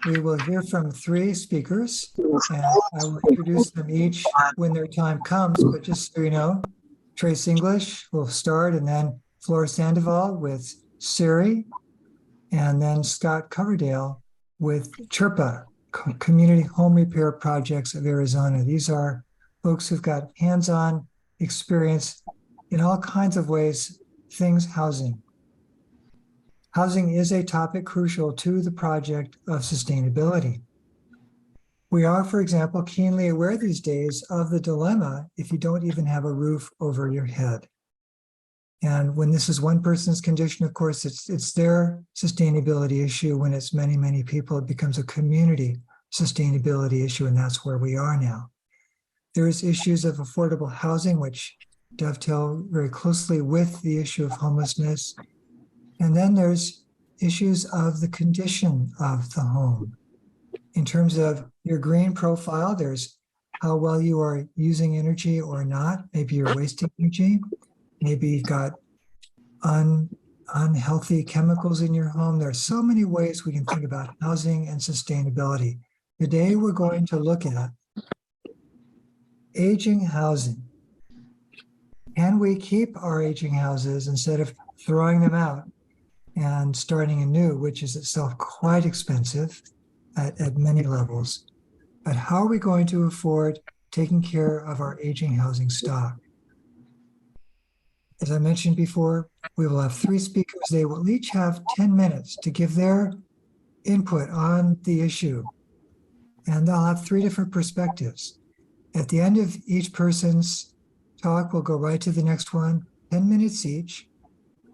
We will hear from 3 speakers, and I will introduce them each when their time comes. But just so you know, Trace English will start, and then Flora Sandoval with Siri, and then Scott Coverdale with Chirpa, Community Home Repair Projects of Arizona. These are folks who've got hands-on experience in all kinds of ways, things housing. Housing is a topic crucial to the project of sustainability. We are, for example, keenly aware these days of the dilemma if you don't even have a roof over your head. And when this is one person's condition, of course, it's their sustainability issue. When it's many, many people, it becomes a community sustainability issue, and that's where we are now. There's issues of affordable housing, which dovetail very closely with the issue of homelessness. And then there's issues of the condition of the home. In terms of your green profile, there's how well you are using energy or not. Maybe you're wasting energy. Maybe you've got unhealthy chemicals in your home. There are so many ways we can think about housing and sustainability. Today, we're going to look at aging housing. Can we keep our aging houses instead of throwing them out and starting anew, which is itself quite expensive at many levels? But how are we going to afford taking care of our aging housing stock? As I mentioned before, we will have 3 speakers. They will each have 10 minutes to give their input on the issue. And they'll have 3 different perspectives. At the end of each person's talk, we'll go right to the next one, 10 minutes each.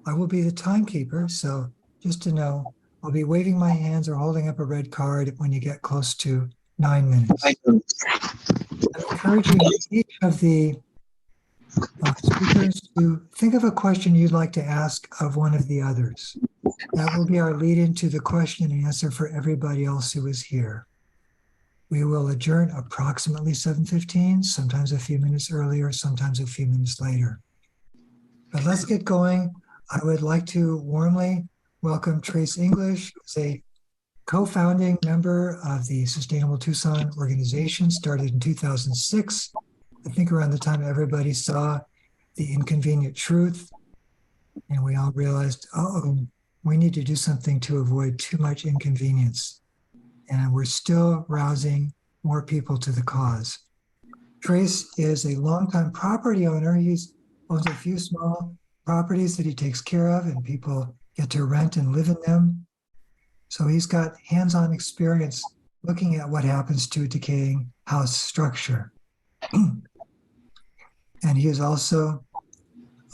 I will be the timekeeper, so just to know, I'll be waving my hands or holding up a red card when you get close to 9 minutes. I'm encouraging each of the speakers to think of a question you'd like to ask of one of the others. That will be our lead into the question and answer for everybody else who is here. We will adjourn approximately 7:15, sometimes a few minutes earlier, sometimes a few minutes later. But let's get going. I would like to warmly welcome Trace English, who's a co-founding member of the Sustainable Tucson organization, started in 2006. I think around the time everybody saw The Inconvenient Truth, and we all realized, oh, we need to do something to avoid too much inconvenience. And we're still rousing more people to the cause. Trace is a longtime property owner. He owns a few small properties that he takes care of, and people get to rent and live in them. So he's got hands-on experience looking at what happens to decaying house structure. And he is also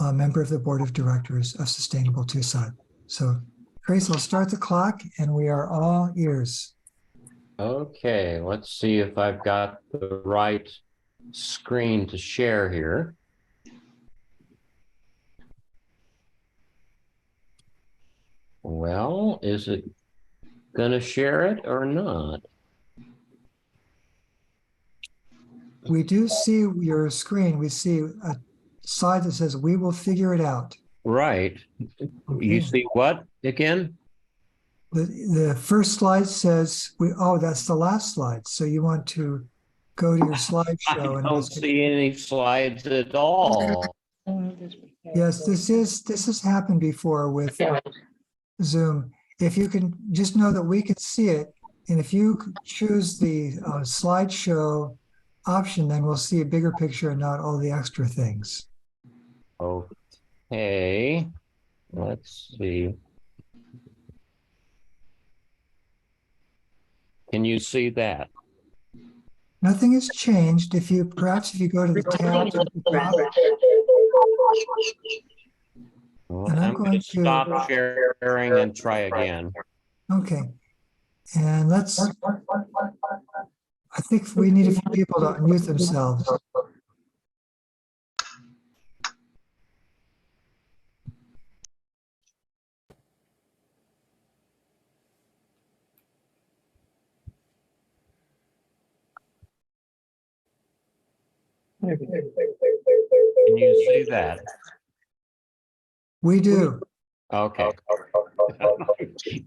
a member of the board of directors of Sustainable Tucson. So Trace, I'll start the clock, and we are all ears. Okay, let's see if I've got the right screen to share here. Well, is it going to share it or not? We do see your screen. We see a slide that says, "We will figure it out." Right. Okay. You see what again? The first slide says, oh, that's the last slide. So you want to go to your slideshow. I don't see any slides at all. Yes, this has happened before with Zoom. If you can just know that we can see it, and if you choose the slideshow option, then we'll see a bigger picture and not all the extra things. Okay, let's see. Can you see that? Nothing has changed. If you go to the tab at the top. Well, I'm going to stop sharing and try again. Okay. And I think we need a few people to unmute themselves. Can you see that? We do. Okay.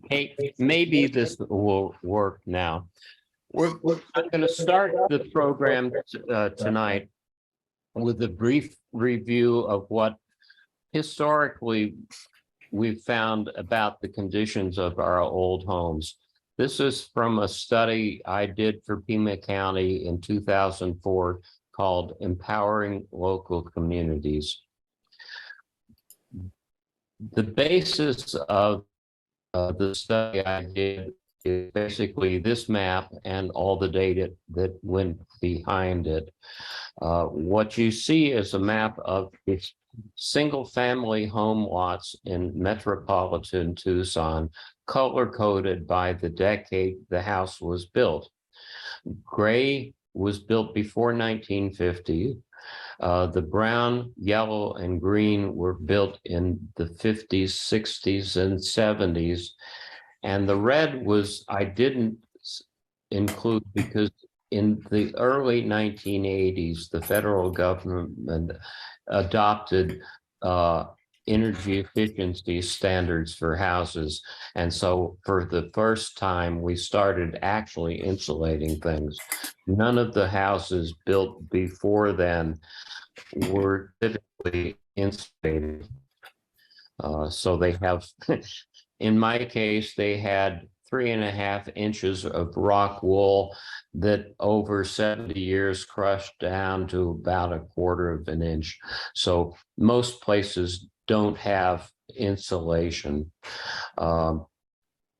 Hey, maybe this will work now. I'm going to start the program tonight with a brief review of what historically we've found about the conditions of our old homes. This is from a study I did for Pima County in 2004 called Empowering Local Communities. The basis of the study I did is basically this map and all the data that went behind it. What you see is a map of single-family home lots in metropolitan Tucson, color-coded by the decade the house was built. Gray was built before 1950. The brown, yellow, and green were built in the 50s, 60s, and 70s. And the red was, I didn't include because in the early 1980s, the federal government adopted energy efficiency standards for houses. And so for the first time, we started actually insulating things. None of the houses built before then were typically insulated. So they have, in my case, they had 3.5 inches of rock wool that over 70 years crushed down to about 1/4 of an inch. So most places don't have insulation.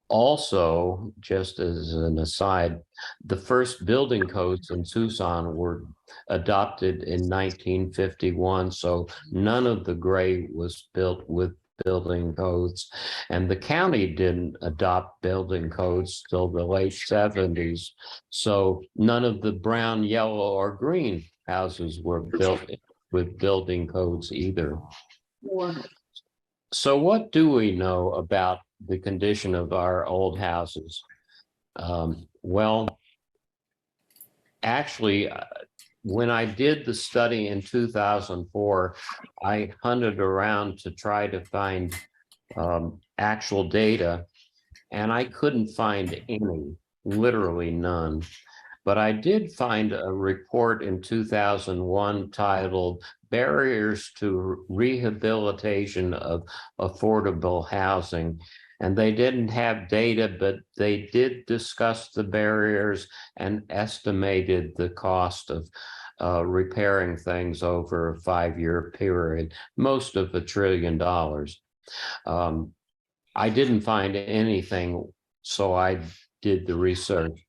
Also, just as an aside, the first building codes in Tucson were adopted in 1951, so none of the gray was built with building codes, and the county didn't adopt building codes till the late 70s, so none of the brown, yellow, or green houses were built with building codes either. So what do we know about the condition of our old houses? Well, actually, when I did the study in 2004, I hunted around to try to find actual data, and I couldn't find any, literally none. But I did find a report in 2001 titled Barriers to Rehabilitation of Affordable Housing. And they didn't have data, but they did discuss the barriers and estimated the cost of repairing things over a 5-year period, most of $1 trillion. I didn't find anything, so I did the research.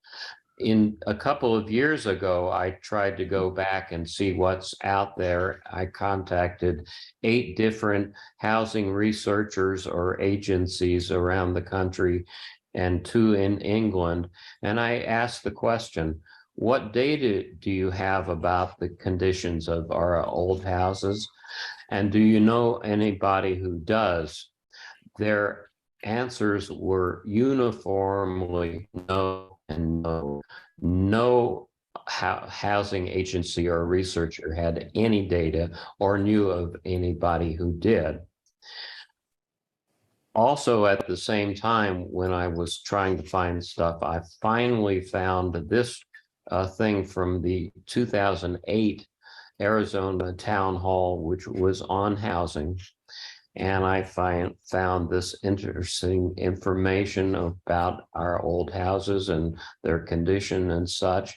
In a couple of years ago, I tried to go back and see what's out there. I contacted 8 different housing researchers or agencies around the country and 2 in England. And I asked the question, what data do you have about the conditions of our old houses? And do you know anybody who does? Their answers were uniformly no and no. No housing agency or researcher had any data or knew of anybody who did. Also, at the same time, when I was trying to find stuff, I finally found this thing from the 2008 Arizona Town Hall, which was on housing. And I found this interesting information about our old houses and their condition and such.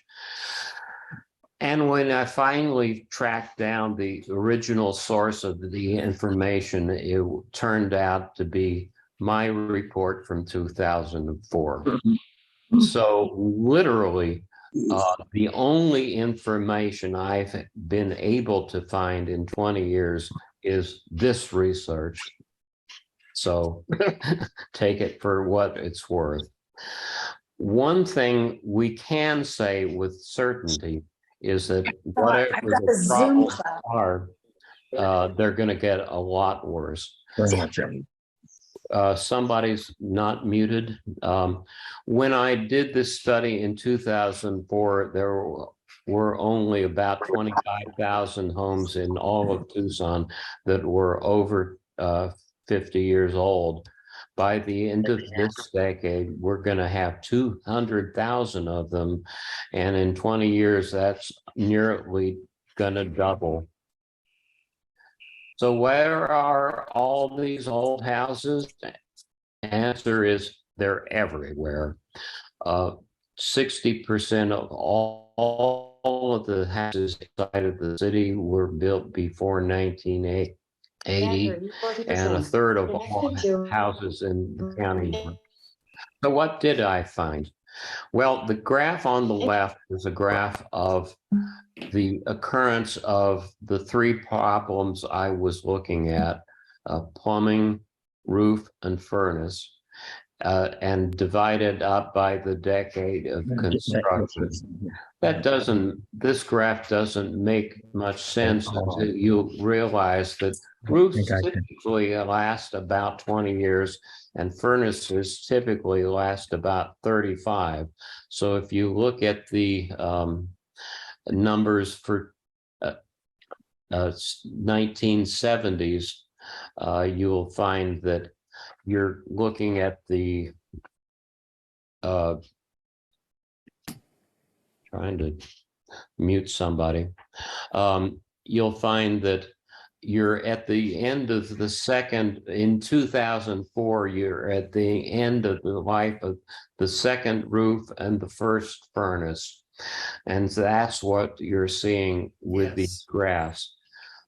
And when I finally tracked down the original source of the information, it turned out to be my report from 2004. So literally, the only information I've been able to find in 20 years is this research. So take it for what it's worth. One thing we can say with certainty is that whatever the problems are, they're going to get a lot worse. Somebody's not muted. When I did this study in 2004, there were only about 25,000 homes in all of Tucson that were over 50 years old. by the end of this decade, we're going to have 200,000 of them. And in 20 years, that's nearly going to double. So where are all these old houses? Answer is they're everywhere. 60% of all of the houses inside of the city were built before 1980, and a third of all houses in the county. So what did I find? Well, the graph on the left is a graph of the occurrence of the three problems I was looking at, plumbing, roof, and furnace. And divided up by the decade of construction. This graph doesn't make much sense until you realize that roofs typically last about 20 years and furnaces typically last about 35. So if you look at the numbers for 1970s, you'll find that you're looking at the trying to mute somebody. You'll find that you're at the end of the second, in 2004, you're at the end of the life of the second roof and the first furnace. And that's what you're seeing with these graphs.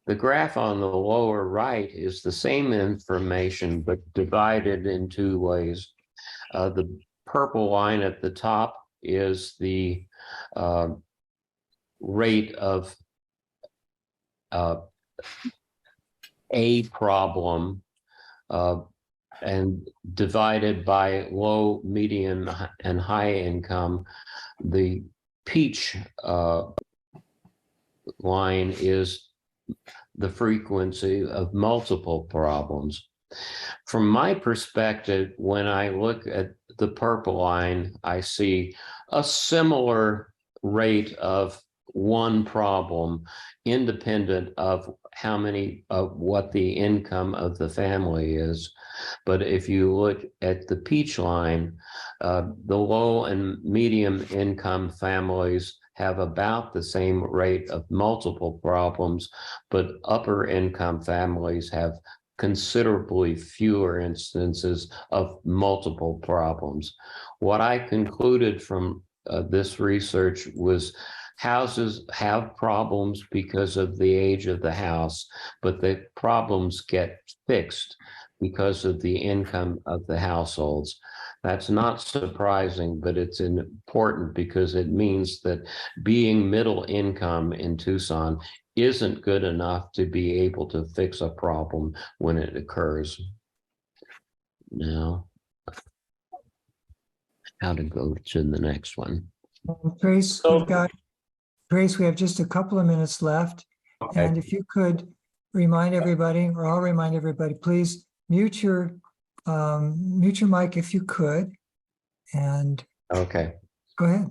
The graph on the lower right is the same information, but divided in two ways. The purple line at the top is the rate of a problem and divided by low, medium, and high income. The peach line is the frequency of multiple problems. From my perspective, when I look at the purple line, I see a similar rate of one problem, independent of how many of what the income of the family is. But if you look at the peach line, the low and medium income families have about the same rate of multiple problems, but upper income families have considerably fewer instances of multiple problems. What I concluded from this research was houses have problems because of the age of the house, but the problems get fixed because of the income of the households. That's not surprising, but it's important because it means that being middle income in Tucson isn't good enough to be able to fix a problem when it occurs. Now, how to go to the next one. Trace, we have just a couple of minutes left. Okay. And if you could remind everybody, or I'll remind everybody, please mute your mic if you could. And okay, go ahead.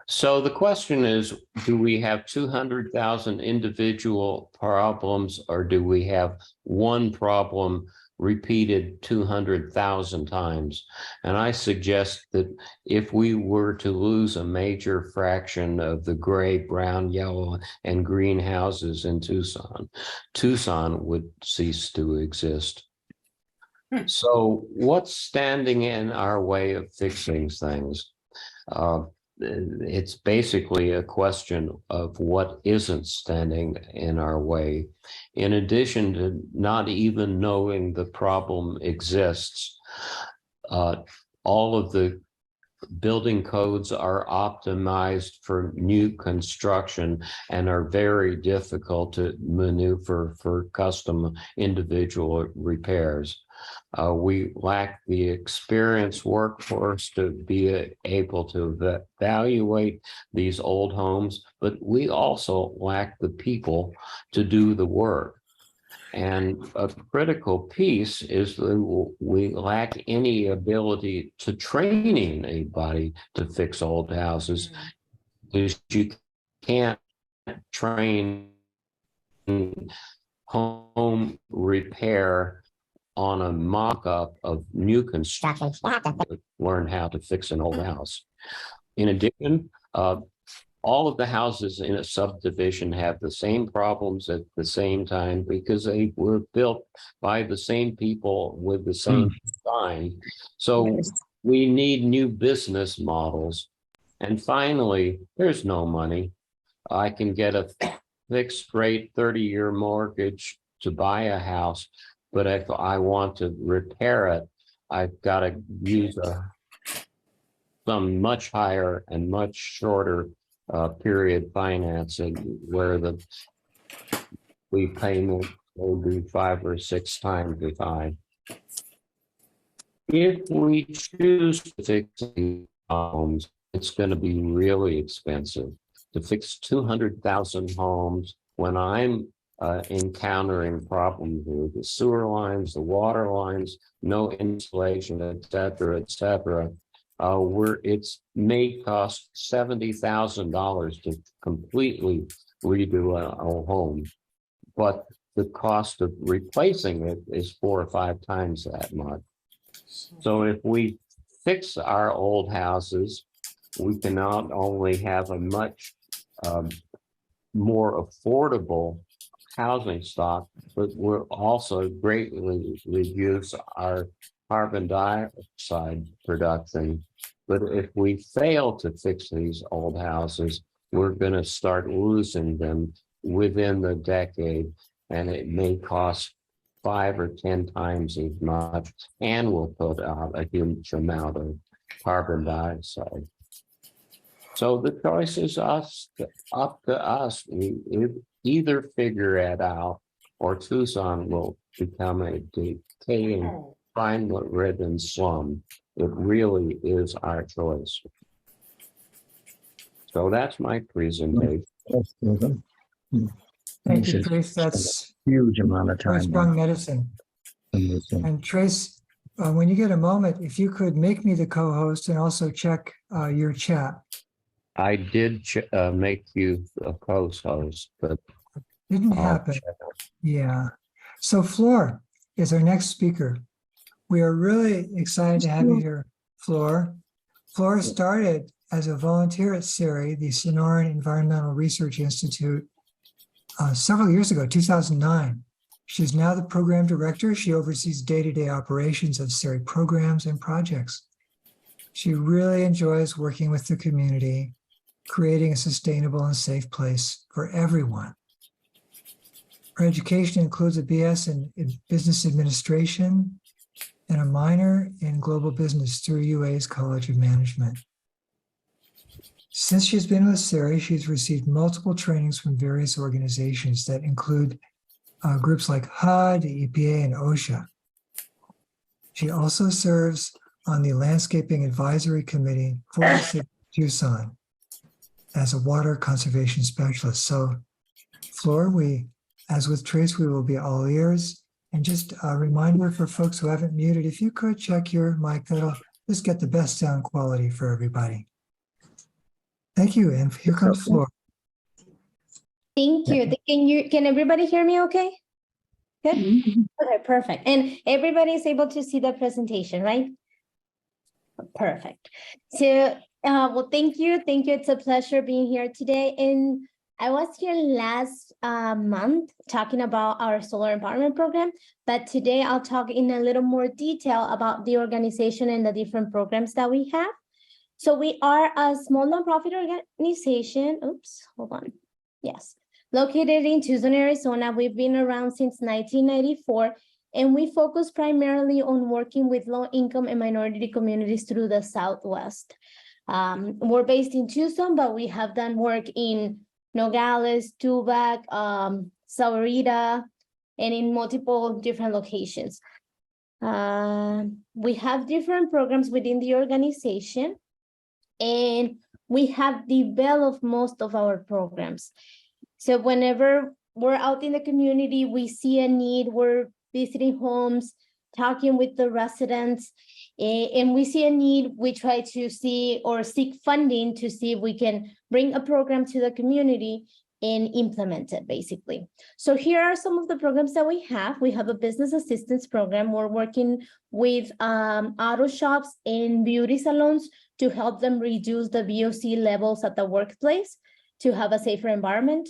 So the question is, do we have 200,000 individual problems, or do we have one problem repeated 200,000 times? And I suggest that if we were to lose a major fraction of the gray, brown, yellow, and green houses in Tucson, Tucson would cease to exist. So what's standing in our way of fixing things? It's basically a question of what isn't standing in our way. In addition to not even knowing the problem exists, all of the building codes are optimized for new construction and are very difficult to maneuver for custom individual repairs. We lack the experienced workforce to be able to evaluate these old homes, but we also lack the people to do the work. And a critical piece is that we lack any ability to training anybody to fix old houses, because you can't train home repair on a mock-up of new construction. Learn how to fix an old house. In addition, all of the houses in a subdivision have the same problems at the same time because they were built by the same people with the same design. So we need new business models. And finally, there's no money. I can get a fixed rate 30-year mortgage to buy a house, but if I want to repair it, I've got to use some much higher and much shorter period financing where the repayment will be 5 or 6 times the time. If we choose to fix these homes, it's going to be really expensive. To fix 200,000 homes when I'm encountering problems with the sewer lines, the water lines, no insulation, et cetera, it's may cost $70,000 to completely redo a home, but the cost of replacing it is 4 or 5 times that much. So if we fix our old houses, we can not only have a much more affordable housing stock, but we'll also greatly reduce our carbon dioxide production. But if we fail to fix these old houses, we're going to start losing them within the decade, and it may cost 5 or 10 times as much, and will put out a huge amount of carbon dioxide. So the choice is up to us. We either figure it out, or Tucson will become a decaying, crime-ridden slum. It really is our choice. So that's my presentation. Thank you, Trace. That's huge amount of very time. strong medicine. And Trace, when you get a moment, if you could make me the co-host and also check your chat. I did make you a co-host, but Didn't happen. Yeah. So Flor is our next speaker. We are really excited to have you here, Flor. Flor started as a volunteer at SERI, the Sonoran Environmental Research Institute, several years ago, 2009. She's now the program director. She oversees day-to-day operations of SERI programs and projects. She really enjoys working with the community, creating a sustainable and safe place for everyone. Her education includes a BS in business administration and a minor in global business through UA's College of Management. Since she's been with SERI, she's received multiple trainings from various organizations that include groups like HUD, EPA, and OSHA. She also serves on the Landscaping Advisory Committee for the City of Tucson as a water conservation specialist. So, Flor, as with Trace, we will be all ears. And just a reminder for folks who haven't muted, if you could check your mic, that'll just get the best sound quality for everybody. Thank you. And here comes Flor. Thank you. Can everybody hear me okay? Good? Okay, perfect. And everybody is able to see the presentation, right? Perfect. So, well, thank you. Thank you. It's a pleasure being here today. And I was here last month talking about our solar empowerment program, but today I'll talk in a little more detail about the organization and the different programs that we have. So we are a small nonprofit organization. Oops, hold on. Yes, located in Tucson, Arizona. We've been around since 1994, and we focus primarily on working with low-income and minority communities through the Southwest. We're based in Tucson, but we have done work in Nogales, Tubac, Sahuarita, and in multiple different locations. We have different programs within the organization, and we have developed most of our programs. So whenever we're out in the community, we see a need, we're visiting homes, talking with the residents, and we see a need, we try to see or seek funding to see if we can bring a program to the community and implement it, basically. So here are some of the programs that we have. We have a business assistance program. We're working with auto shops and beauty salons to help them reduce the VOC levels at the workplace to have a safer environment.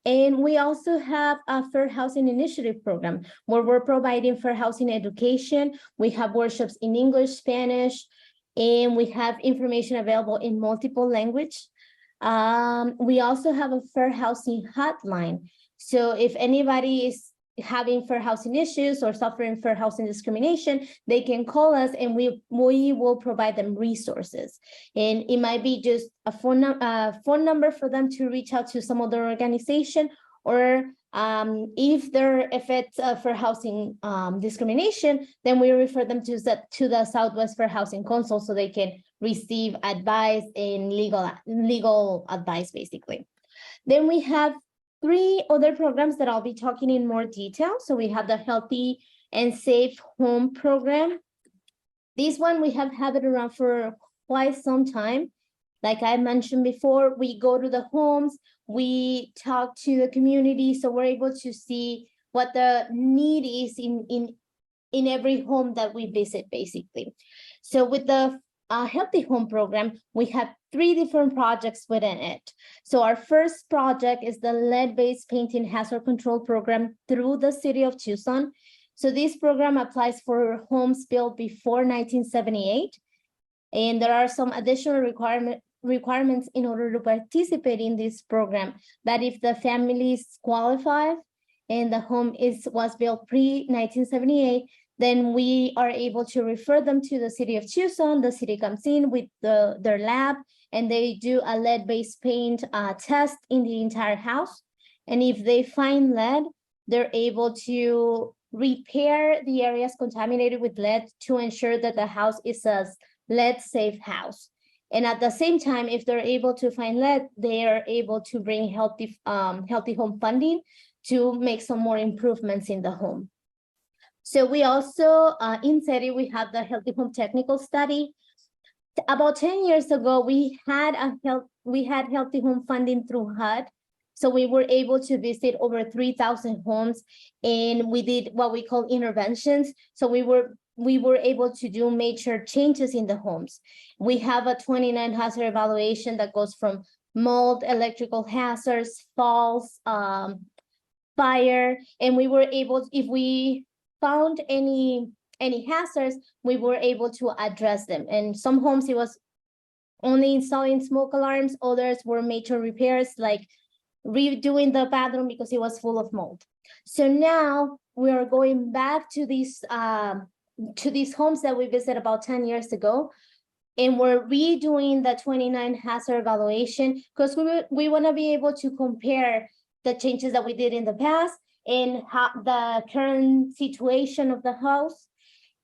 And we also have a Fair Housing Initiative program where we're providing fair housing education. We have workshops in English, Spanish, and we have information available in multiple language. We also have a fair housing hotline. So if anybody is having fair housing issues or suffering fair housing discrimination, they can call us and we will provide them resources. And it might be just a phone number for them to reach out to some other organization, or if it's fair housing discrimination, then we refer them to the Southwest Fair Housing Council so they can receive advice and legal advice, basically. Then we have 3 other programs that I'll be talking in more detail. So we have the Healthy and Safe Home program. This one we have had it around for quite some time. Like I mentioned before, we go to the homes, we talk to the community, so we're able to see what the need is in every home that we visit, basically. So with the Healthy Home program, we have 3 different projects within it. So our first project is the lead-based painting hazard control program through the city of Tucson. So this program applies for homes built before 1978. And there are some additional requirements in order to participate in this program, that if the families qualify and the home was built pre-1978, then we are able to refer them to the city of Tucson. The city comes in with their lab and they do a lead-based paint test in the entire house. And if they find lead, they're able to repair the areas contaminated with lead to ensure that the house is a lead-safe house. And at the same time, if they're able to find lead, they are able to bring healthy home funding to make some more improvements in the home. So we also, in SETI, we have the Healthy Home Technical Study. About 10 years ago, we had Healthy Home funding through HUD. So we were able to visit over 3,000 homes, and we did what we call interventions. So we were able to do major changes in the homes. We have a 29 hazard evaluation that goes from mold, electrical hazards, falls, fire, and we were able, if we found any hazards, we were able to address them. And some homes, it was only installing smoke alarms. Others were major repairs, like redoing the bathroom because it was full of mold. So now we are going back to these homes that we visited about 10 years ago, and we're redoing the 29 hazard evaluation because we want to be able to compare the changes that we did in the past and how the current situation of the house.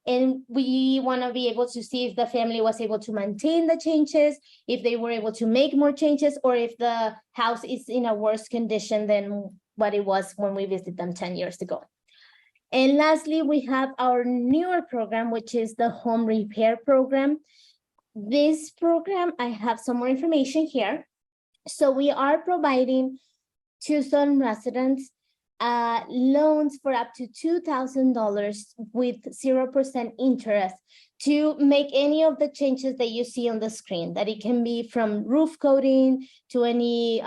And we want to be able to see if the family was able to maintain the changes, if they were able to make more changes, or if the house is in a worse condition than what it was when we visited them 10 years ago. And lastly, we have our newer program, which is the home repair program. This program, I have some more information here. So we are providing Tucson residents loans for up to $2,000 with 0% interest to make any of the changes that you see on the screen. That it can be from roof coating to any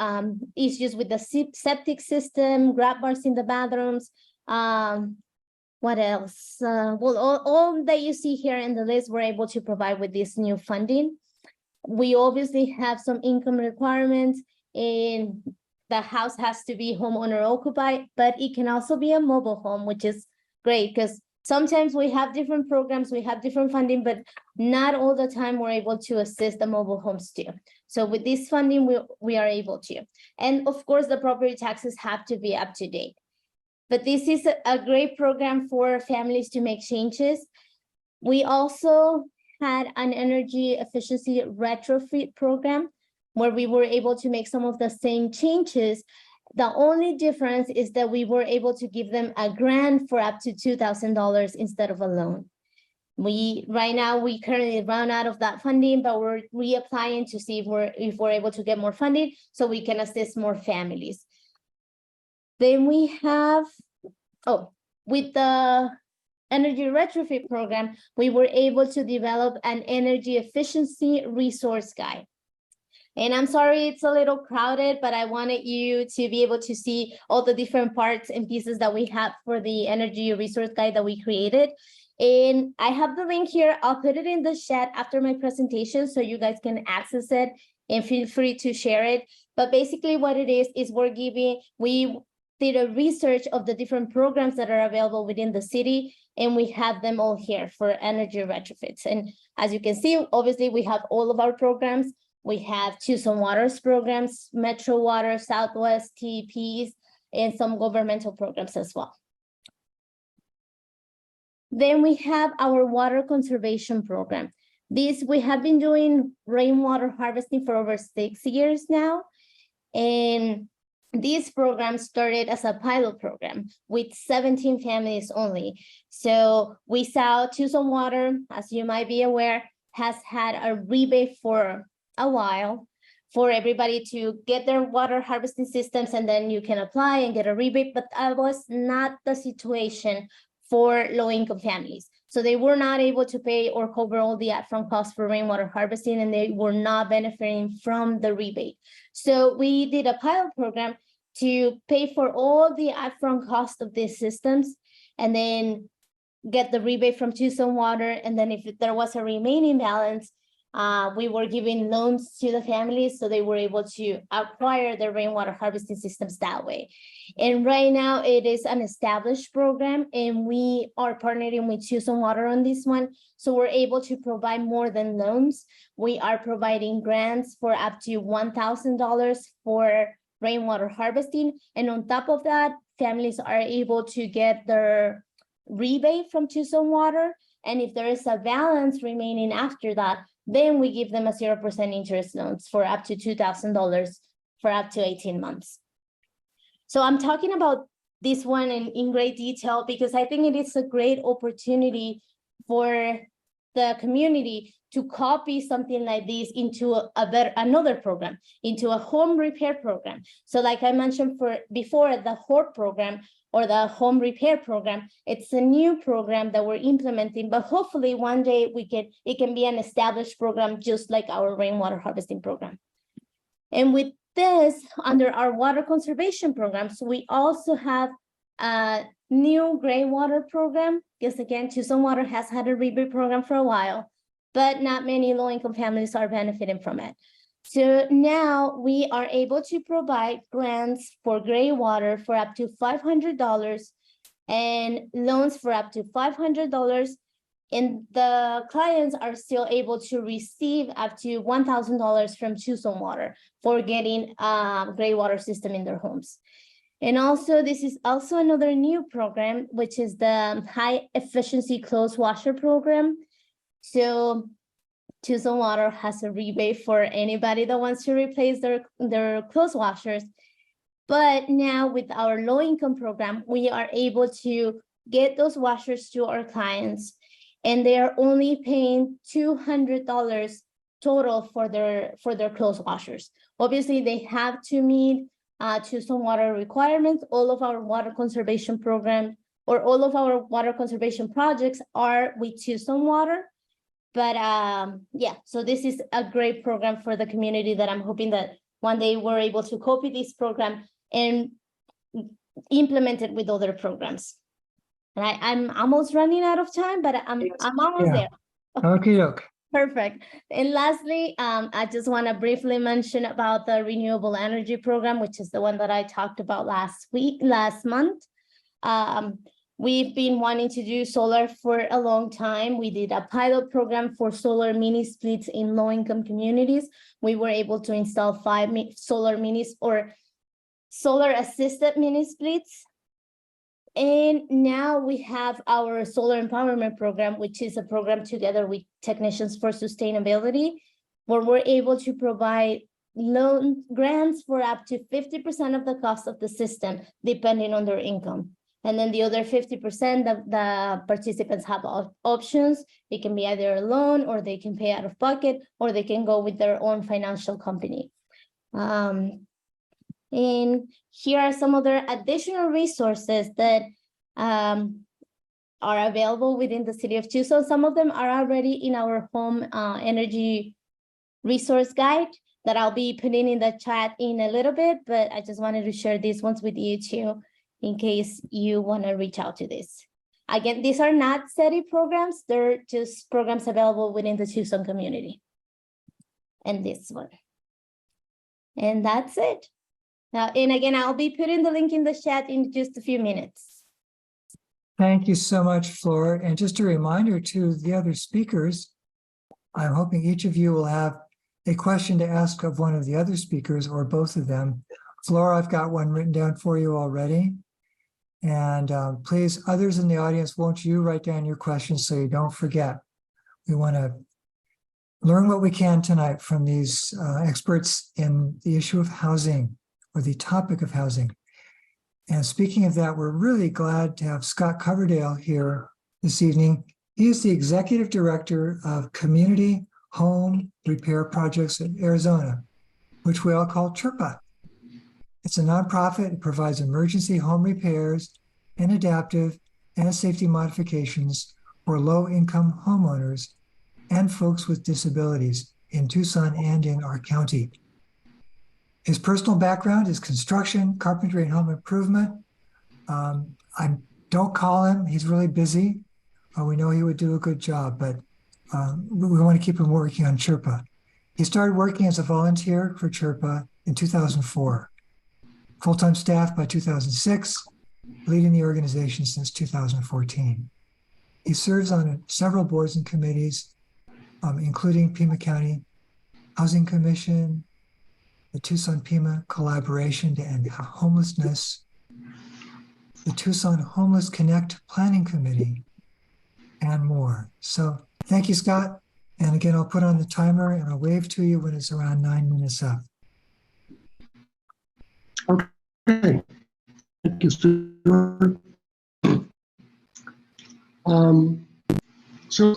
issues with the septic system, grab bars in the bathrooms. What else? Well, all that you see here in the list, we're able to provide with this new funding. We obviously have some income requirements, and the house has to be homeowner occupied, but it can also be a mobile home, which is great because sometimes we have different programs, we have different funding, but not all the time we're able to assist the mobile homes too. So with this funding, we are able to. And of course, the property taxes have to be up to date. But this is a great program for families to make changes. We also had an energy efficiency retrofit program where we were able to make some of the same changes. The only difference is that we were able to give them a grant for up to $2,000 instead of a loan. Right now, we currently run out of that funding, but we're reapplying to see if we're able to get more funding so we can assist more families. Then we have, with the energy retrofit program, we were able to develop an energy efficiency resource guide. And I'm sorry it's a little crowded, but I wanted you to be able to see all the different parts and pieces that we have for the energy resource guide that we created. And I have the link here. I'll put it in the chat after my presentation so you guys can access it and feel free to share it. But basically what it is we did a research of the different programs that are available within the city, and we have them all here for energy retrofits. And as you can see, obviously we have all of our programs. We have Tucson Water's programs, Metro Water, Southwest, TEPs, and some governmental programs as well. Then we have our water conservation program. We have been doing rainwater harvesting for over 6 years now. And this program started as a pilot program with 17 families only. So we saw Tucson Water, as you might be aware, has had a rebate for a while for everybody to get their water harvesting systems, and then you can apply and get a rebate, but that was not the situation for low-income families. So they were not able to pay or cover all the upfront costs for rainwater harvesting, and they were not benefiting from the rebate. So we did a pilot program to pay for all the upfront cost of these systems, and then get the rebate from Tucson Water. And then if there was a remaining balance, we were giving loans to the families so they were able to acquire their rainwater harvesting systems that way. And right now it is an established program, and we are partnering with Tucson Water on this one. So we're able to provide more than loans. We are providing grants for up to $1,000 for rainwater harvesting. And on top of that, families are able to get their rebate from Tucson Water. And if there is a balance remaining after that, then we give them a 0% interest loans for up to $2,000 for up to 18 months. So I'm talking about this one in great detail because I think it is a great opportunity for the community to copy something like this into another program, into a home repair program. So like I mentioned before, the HORT program or the home repair program, it's a new program that we're implementing, but hopefully one day it can be an established program just like our rainwater harvesting program. And with this, under our water conservation programs, we also have a new gray water program, because again, Tucson Water has had a rebate program for a while, but not many low-income families are benefiting from it. So now we are able to provide grants for gray water for up to $500 and loans for up to $500. And the clients are still able to receive up to $1,000 from Tucson Water for getting a gray water system in their homes. And also, this is also another new program, which is the high efficiency clothes washer program. So Tucson Water has a rebate for anybody that wants to replace their clothes washers. But now with our low income program, we are able to get those washers to our clients, and they are only paying $200 total for their clothes washers. Obviously, they have to meet Tucson Water requirements. All of our water conservation program or all of our water conservation projects are with Tucson Water. But yeah, so this is a great program for the community that I'm hoping that one day we're able to copy this program and implement it with other programs. And I'm almost running out of time, but I'm almost there. Okay. Perfect. And lastly, I just want to briefly mention about the renewable energy program, which is the one that I talked about last month. We've been wanting to do solar for a long time. We did a pilot program for solar mini splits in low-income communities. We were able to install 5 solar minis or solar assisted mini splits. And now we have our solar empowerment program, which is a program together with Technicians for Sustainability, where we're able to provide loan grants for up to 50% of the cost of the system, depending on their income. And then the other 50%, the participants have options. It can be either a loan, or they can pay out of pocket, or they can go with their own financial company. And here are some other additional resources that are available within the city of Tucson. Some of them are already in our home energy resource guide that I'll be putting in the chat in a little bit, but I just wanted to share these ones with you too, in case you want to reach out to this. Again, these are not SETI programs, they're just programs available within the Tucson community. And this one. And that's it. Now, and again, I'll be putting the link in the chat in just a few minutes. Thank you so much, Flora. And just a reminder to the other speakers, I'm hoping each of you will have a question to ask of one of the other speakers or both of them. Flora, I've got one written down for you already. And please, others in the audience, won't you write down your questions so you don't forget? We want to learn what we can tonight from these experts in the issue of housing or the topic of housing. And speaking of that, we're really glad to have Scott Coverdale here this evening. He is the Executive Director of Community Home Repair Projects in Arizona, which we all call CHRPA. It's a nonprofit. It provides emergency home repairs and adaptive and safety modifications for low-income homeowners and folks with disabilities in Tucson and in our county. His personal background is construction, carpentry, and home improvement. I don't call him. He's really busy. We know he would do a good job, but we want to keep him working on CHRPA. He started working as a volunteer for CHRPA in 2004. Full-time staff by 2006, leading the organization since 2014. He serves on several boards and committees, including Pima County Housing Commission, the Tucson Pima Collaboration to End Homelessness, the Tucson Homeless Connect Planning Committee, and more. So thank you, Scott. And again, I'll put on the timer and I'll wave to you when it's around 9 minutes up. Okay. Thank you, Stuart. So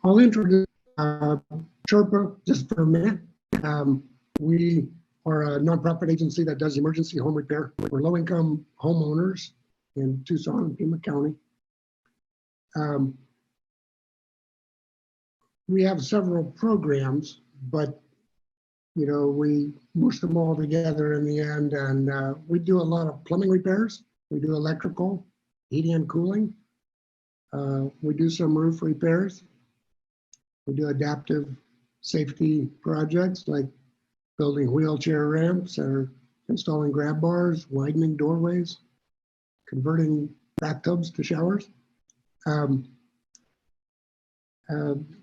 I'll introduce CHRPA just for a minute. We are a nonprofit agency that does emergency home repair for low-income homeowners in Tucson and Pima County. We have several programs, but you know, we mush them all together in the end, and we do a lot of plumbing repairs. We do electrical, heating and cooling. We do some roof repairs. We do adaptive safety projects like building wheelchair ramps or installing grab bars, widening doorways, converting bathtubs to showers.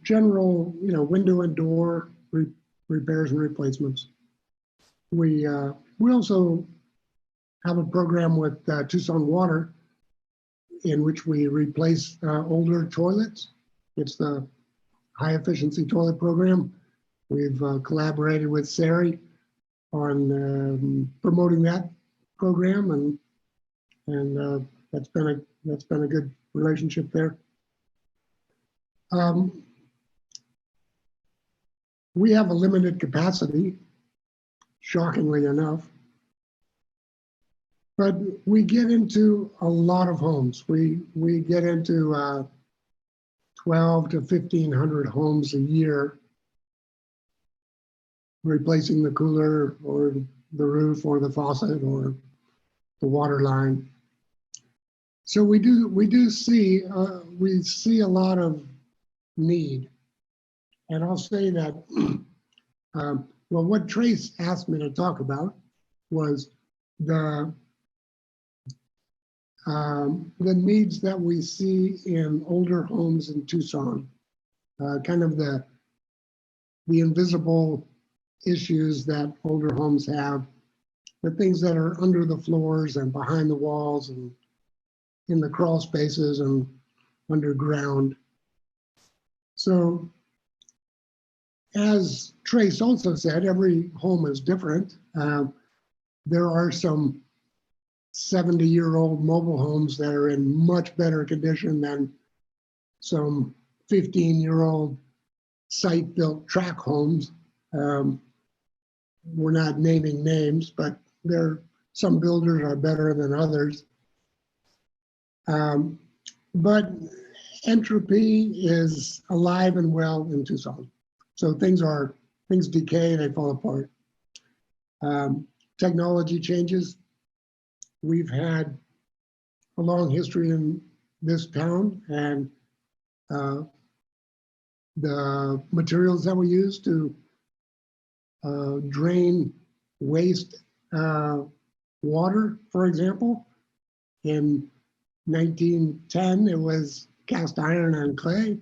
General, you know, window and door repairs and replacements. We also have a program with Tucson Water in which we replace older toilets. It's the high efficiency toilet program. We've collaborated with SERI on promoting that program, and that's been a good relationship there. We have a limited capacity, shockingly enough, but we get into a lot of homes. We get into 12 to 1,500 homes a year, replacing the cooler or the roof or the faucet or the water line. So we see a lot of need. And I'll say that, well, what Trace asked me to talk about was the needs that we see in older homes in Tucson, kind of the invisible issues that older homes have, the things that are under the floors and behind the walls and in the crawl spaces and underground. So, as Trace also said, every home is different. There are some 70-year-old mobile homes that are in much better condition than some 15-year-old site-built tract homes. we're not naming names, but some builders are better than others. But entropy is alive and well in Tucson. So things decay, they fall apart. Technology changes. We've had a long history in this town, and the materials that we use to drain waste water, for example, in 1910, it was cast iron and clay.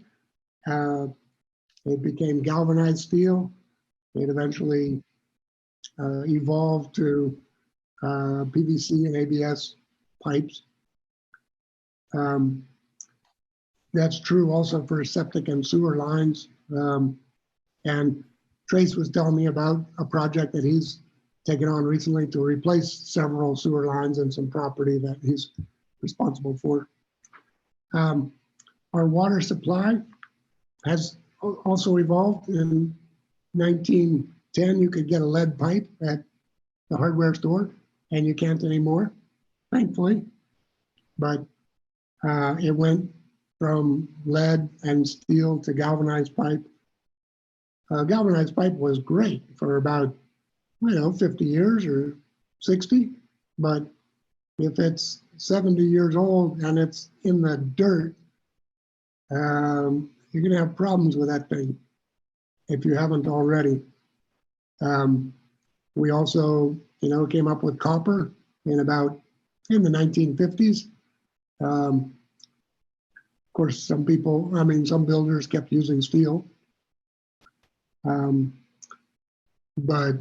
It became galvanized steel. It eventually evolved to PVC and ABS pipes. That's true also for septic and sewer lines. And Trace was telling me about a project that he's taken on recently to replace several sewer lines and some property that he's responsible for. Our water supply has also evolved. In 1910, you could get a lead pipe at the hardware store, and you can't anymore, thankfully. But it went from lead and steel to galvanized pipe. Galvanized pipe was great for about, 50 years or 60, but if it's 70 years old and it's in the dirt, you're gonna have problems with that thing if you haven't already. We also, came up with copper in the 1950s. Of course, some builders kept using steel. But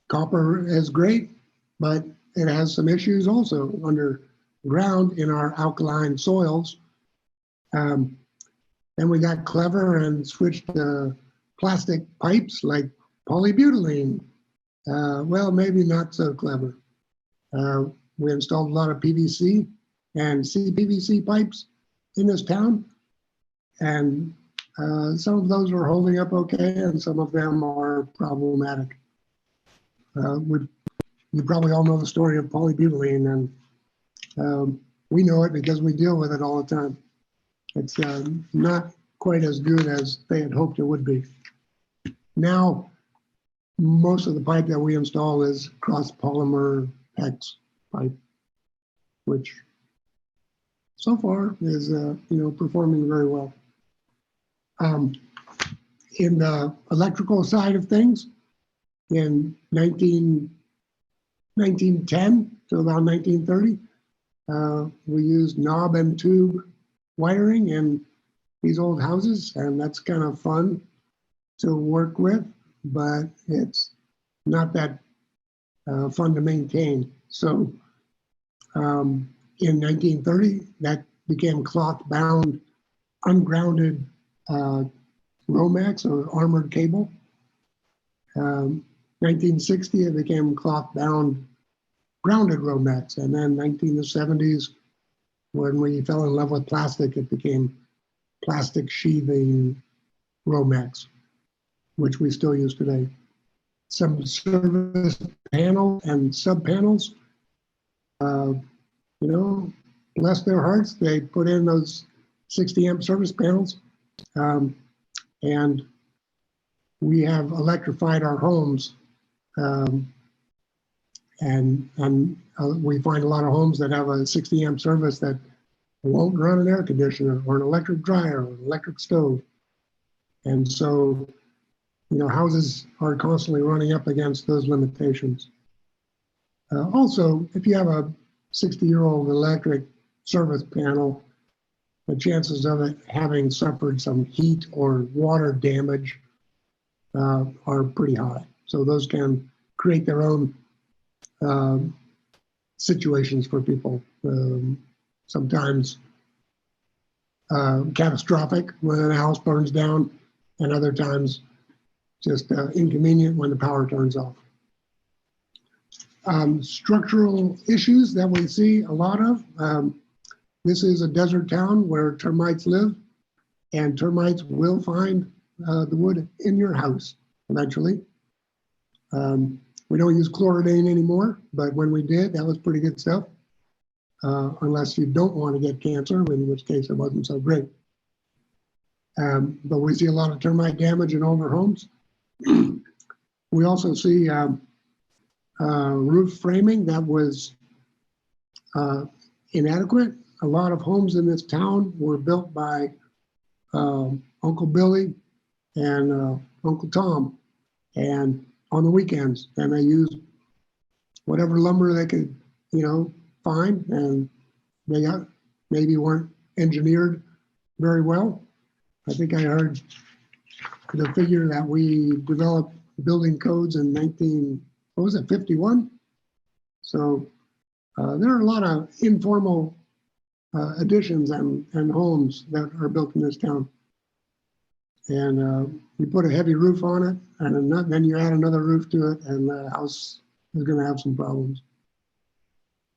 copper is great, but it has some issues also underground in our alkaline soils. Then we got clever and switched to plastic pipes like polybutylene. Well, maybe not so clever. We installed a lot of PVC and CPVC pipes in this town, and some of those are holding up okay, and some of them are problematic. You probably all know the story of polybutylene, and we know it because we deal with it all the time. It's not quite as good as they had hoped it would be. Now, most of the pipe that we install is cross-polymer PEX pipe, which so far is performing very well. In the electrical side of things, in 1910 to about 1930, we used knob and tube wiring in these old houses, and that's kind of fun to work with, but it's not that fun to maintain. So in 1930, that became cloth-bound, ungrounded Romex or armored cable. 1960, it became cloth-bound, grounded Romex, and then 1970s, when we fell in love with plastic, it became plastic sheathing Romex, which we still use today. Some service panel and sub panels, bless their hearts, they put in those 60 amp service panels, and we have electrified our homes, and we find a lot of homes that have a 60 amp service that won't run an air conditioner or an electric dryer or an electric stove. And so, houses are constantly running up against those limitations. Also, if you have a 60-year-old electric service panel, the chances of it having suffered some heat or water damage are pretty high. So those can create their own situations for people. Sometimes catastrophic when a house burns down, and other times just inconvenient when the power turns off. Structural issues that we see a lot of. This is a desert town where termites live, and termites will find the wood in your house eventually. We don't use chloridane anymore, but when we did, that was pretty good stuff. Unless you don't want to get cancer, in which case it wasn't so great. But we see a lot of termite damage in older homes. We also see roof framing that was inadequate. A lot of homes in this town were built by Uncle Billy and Uncle Tom, and on the weekends, and they used whatever lumber they could, find, and they maybe weren't engineered very well. I think I heard the figure that we developed building codes in 51? So there are a lot of informal additions and homes that are built in this town. And you put a heavy roof on it, and then you add another roof to it, and the house is going to have some problems.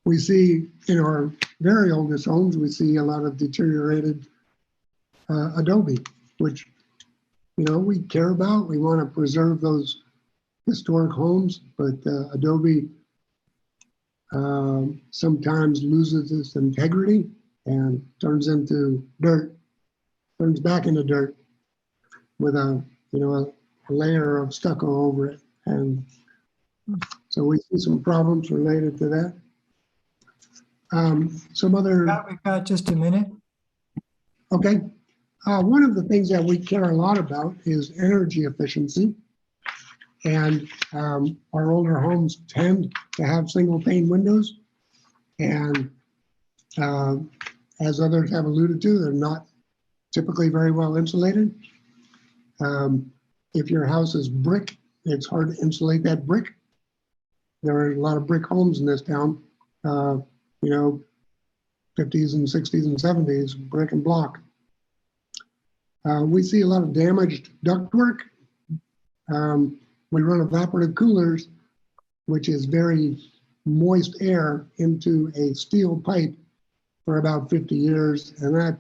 We see in our very oldest homes, we see a lot of deteriorated adobe, which, we care about. We want to preserve those historic homes, but adobe sometimes loses its integrity and turns back into dirt with a layer of stucco over it. And so we see some problems related to that. Some other... We've got just a minute. Okay. One of the things that we care a lot about is energy efficiency. And our older homes tend to have single pane windows. And as others have alluded to, they're not typically very well insulated. If your house is brick, it's hard to insulate that brick. There are a lot of brick homes in this town, 50s and 60s and 70s, brick and block. We see a lot of damaged ductwork. We run evaporative coolers, which is very moist air into a steel pipe for about 50 years, and that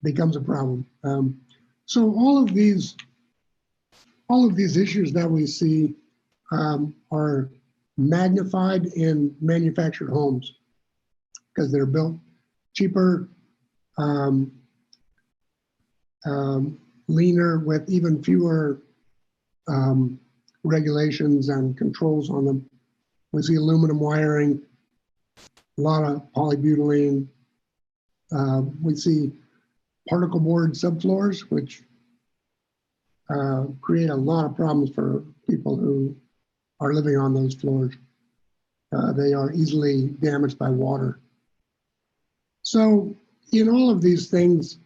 becomes a problem. So all of these issues that we see are magnified in manufactured homes because they're built cheaper, leaner, with even fewer regulations and controls on them. We see aluminum wiring, a lot of polybutylene. We see particle board subfloors, which create a lot of problems for people who are living on those floors. They are easily damaged by water. So in all of these things,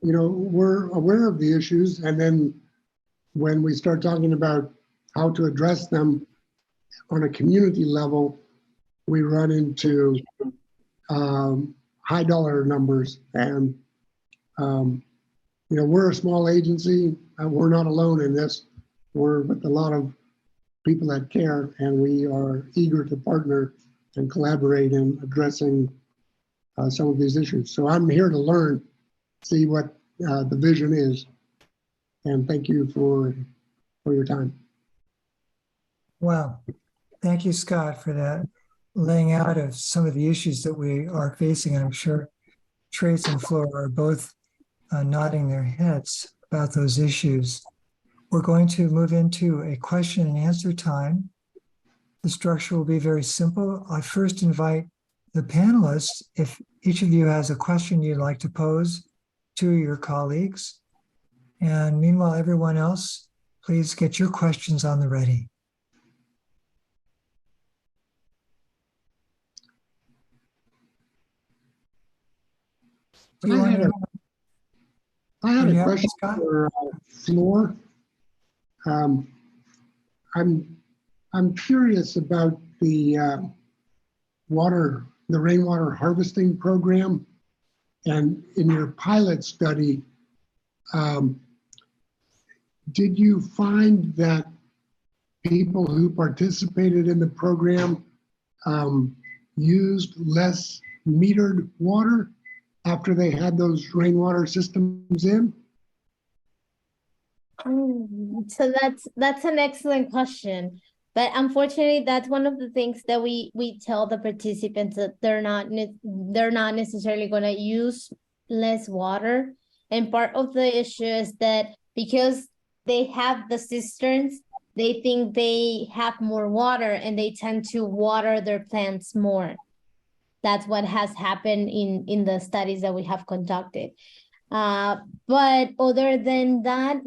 we're aware of the issues, and then when we start talking about how to address them on a community level, we run into high dollar numbers. And we're a small agency. We're not alone in this. We're with a lot of people that care, and we are eager to partner and collaborate in addressing some of these issues. So I'm here to learn, see what the vision is, and thank you for your time. Wow. Thank you, Scott, for that laying out of some of the issues that we are facing. And I'm sure Trace and Flora are both nodding their heads about those issues. We're going to move into a question and answer time. The structure will be very simple. I first invite the panelists, if each of you has a question you'd like to pose to your colleagues. And meanwhile, everyone else, please get your questions on the ready. I had a question for Floor. I'm curious about the rainwater harvesting program, and in your pilot study, did you find that people who participated in the program used less metered water after they had those rainwater systems in? So that's an excellent question. But unfortunately, that's one of the things that we tell the participants that they're not necessarily going to use less water. And part of the issue is that because they have the cisterns, they think they have more water and they tend to water their plants more. That's what has happened in the studies that we have conducted. But other than that,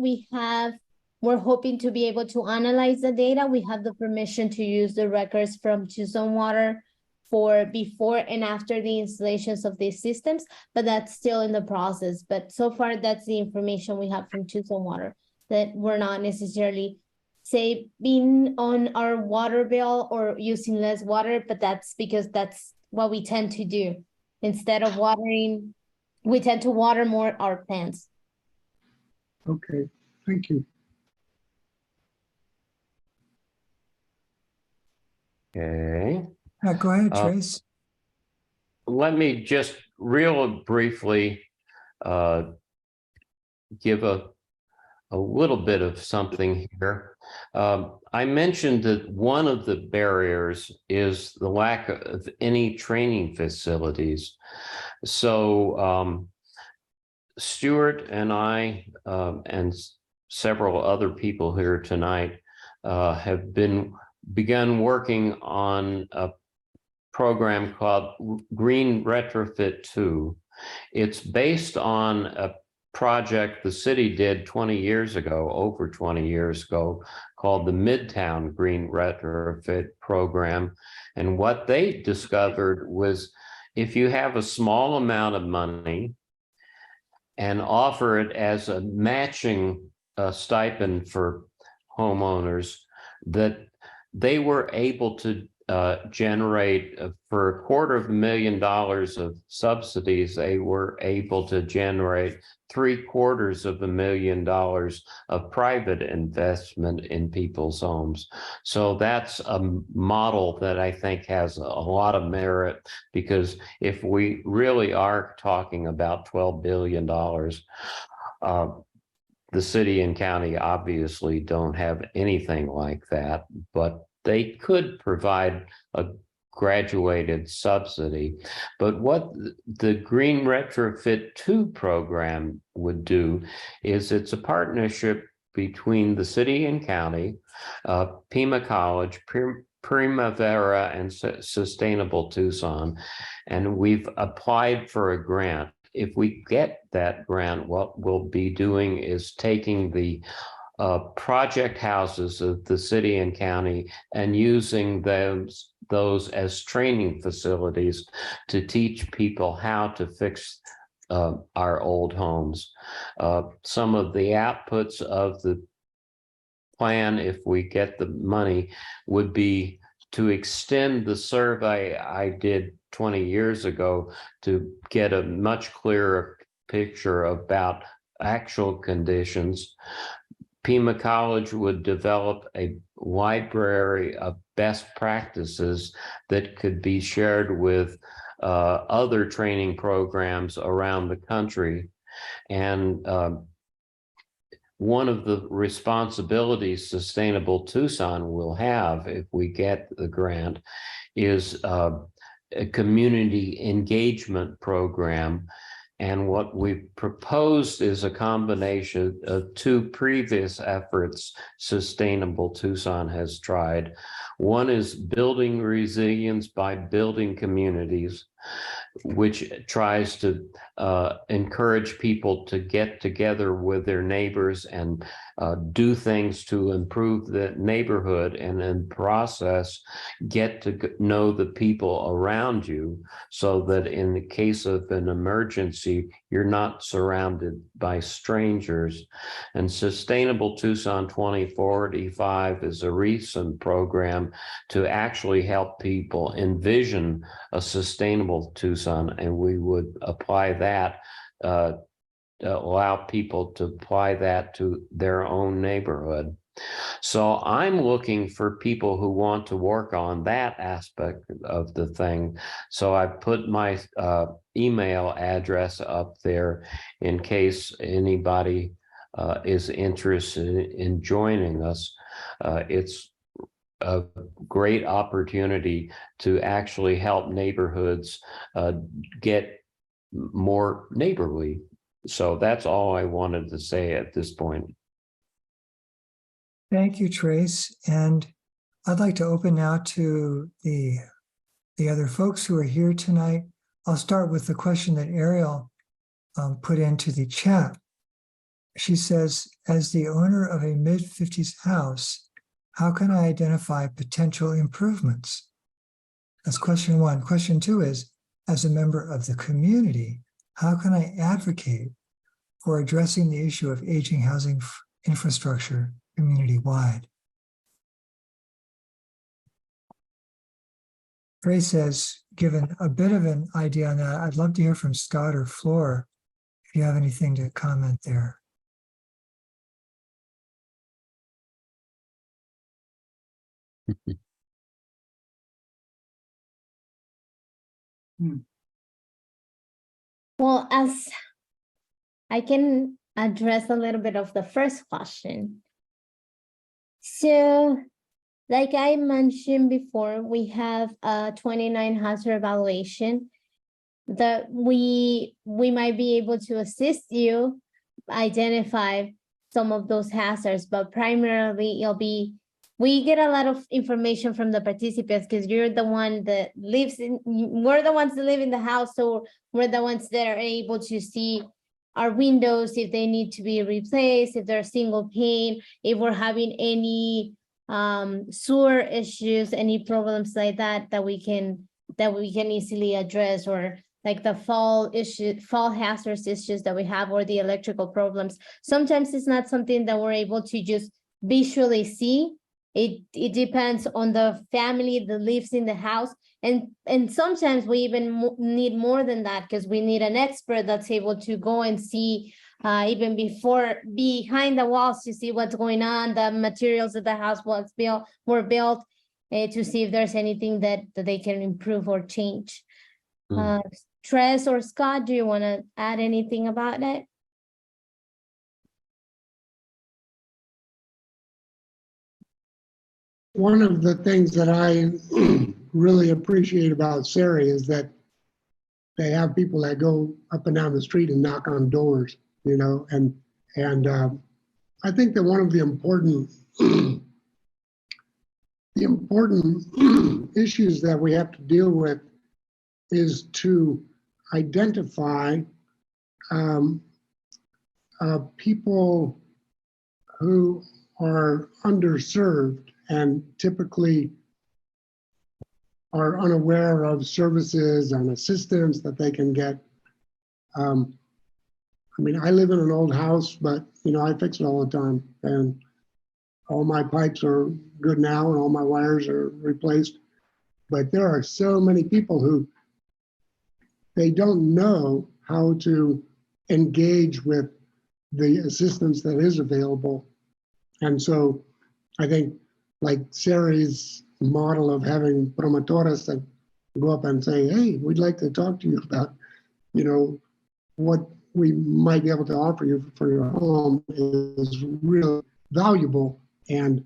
we're hoping to be able to analyze the data. We have the permission to use the records from Tucson Water for before and after the installations of these systems, but that's still in the process. But so far, that's the information we have from Tucson Water, that we're not necessarily saving on our water bill or using less water, but that's because that's what we tend to do. Instead of watering, we tend to water more our plants. Okay, thank you. Okay. Go ahead, Trace. Let me just real briefly give a little bit of something here. I mentioned that one of the barriers is the lack of any training facilities. So Stuart and I and several other people here tonight have begun working on a program called Green Retrofit 2. It's based on a project the city did 20 years ago, over 20 years ago, called the Midtown Green Retrofit Program. And what they discovered was if you have a small amount of money and offer it as a matching stipend for homeowners, that they were able to generate for $250,000 of subsidies, they were able to generate $750,000 of private investment in people's homes. So that's a model that I think has a lot of merit, because if we really are talking about $12 billion, the city and county obviously don't have anything like that, but they could provide a graduated subsidy. But what the Green Retrofit 2 program would do is it's a partnership between the city and county, Pima College, Primavera, and Sustainable Tucson, and we've applied for a grant. If we get that grant, what we'll be doing is taking the project houses of the city and county and using those as training facilities to teach people how to fix our old homes. Some of the outputs of the plan, if we get the money, would be to extend the survey I did 20 years ago to get a much clearer picture about actual conditions. Pima College would develop a library of best practices that could be shared with other training programs around the country. And one of the responsibilities Sustainable Tucson will have if we get the grant is a community engagement program. And what we proposed is a combination of two previous efforts Sustainable Tucson has tried. One is building resilience by building communities, which tries to encourage people to get together with their neighbors and do things to improve the neighborhood, and in process get to know the people around you, so that in the case of an emergency, you're not surrounded by strangers. And Sustainable Tucson 2045 is a recent program to actually help people envision a sustainable Tucson, and we would apply that, allow people to apply that to their own neighborhood. So I'm looking for people who want to work on that aspect of the thing. So I put my email address up there in case anybody is interested in joining us, it's a great opportunity to actually help neighborhoods get more neighborly. So that's all I wanted to say at this point. Thank you, Trace. And I'd like to open now to the other folks who are here tonight. I'll start with the question that Ariel put into the chat. She says, as the owner of a mid-50s house, how can I identify potential improvements? That's question one. Question two is, as a member of the community, how can I advocate for addressing the issue of aging housing infrastructure community-wide? Trace has given a bit of an idea on that. I'd love to hear from Scott or Flor if you have anything to comment there. Well, as I can address a little bit of the first question. So, like I mentioned before, we have a 29 hazard evaluation that we might be able to assist you identify some of those hazards, but primarily it'll be, we get a lot of information from the participants because you're the one that lives in, we're the ones that live in the house, so we're the ones that are able to see our windows, if they need to be replaced, if they're single pane, if we're having any sewer issues, any problems like that, that we can easily address, or like the fall hazards issues that we have, or the electrical problems. Sometimes it's not something that we're able to just visually see. It depends on the family that lives in the house. And sometimes we even need more than that, because we need an expert that's able to go and see even behind the walls to see what's going on, the materials that the house were built to see if there's anything that they can improve or change. Tres or Scott, do you want to add anything about it? One of the things that I really appreciate about Sari is that they have people that go up and down the street and knock on doors, you know, and I think that one of the important issues that we have to deal with is to identify people who are underserved and typically are unaware of services and assistance that they can get. I mean, I live in an old house, but you know, I fix it all the time, and all my pipes are good now and all my wires are replaced. But there are so many people who they don't know how to engage with the assistance that is available. And so I think like Sari's model of having promotoras that go up and say, hey, we'd like to talk to you about, you know, what we might be able to offer you for your home is really valuable. And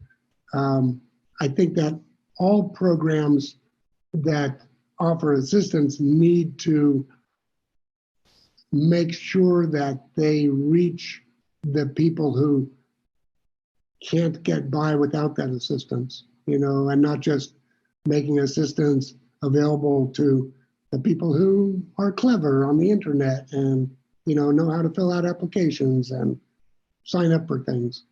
I think that all programs that offer assistance need to make sure that they reach the people who can't get by without that assistance, you know, and not just making assistance available to the people who are clever on the internet and, you know how to fill out applications and sign up for things.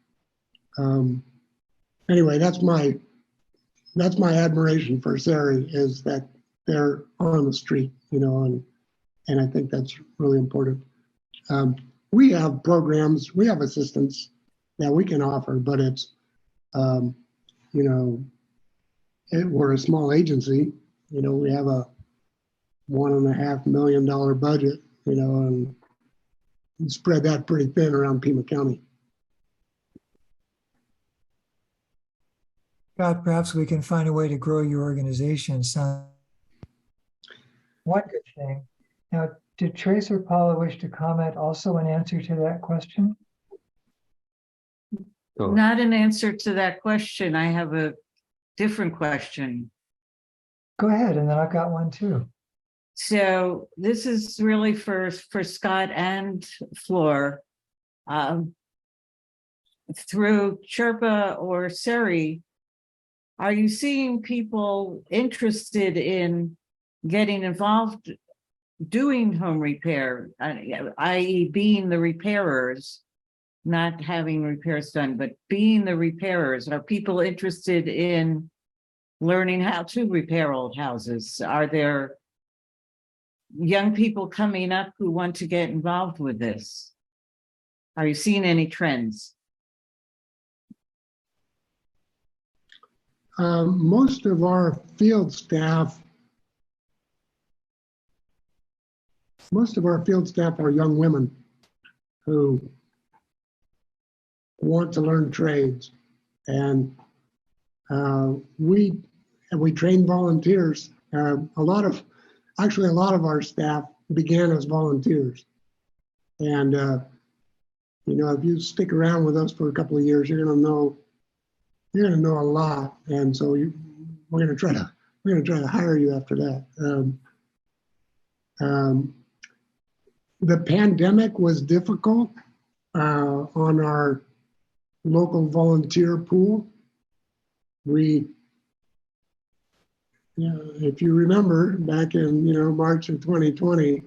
Anyway, that's my admiration for Sari, is that they're on the street, you know, and I think that's really important. We have programs, we have assistance that we can offer, but it's, you know, we're a small agency, you know, we have a $1.5 million budget, you know, and spread that pretty thin around Pima County. Scott, perhaps we can find a way to grow your organization. So one good thing. Now, did Trace or Paula wish to comment also in answer to that question? Sure. Not an answer to that question. I have a different question. Go ahead, and then I've got one too. So this is really for Scott and Floor. Through Chirpa or Seri, are you seeing people interested in getting involved doing home repair, i.e. being the repairers, not having repairs done, but being the repairers? Are people interested in learning how to repair old houses? Are there young people coming up who want to get involved with this? Are you seeing any trends? Most of our field staff are young women who want to learn trades, and we train volunteers. A lot of our staff began as volunteers, and if you stick around with us for a couple of years, you're going to know a lot, and so we're going to try to hire you after that. The pandemic was difficult on our local volunteer pool. If you remember, back in March of 2020,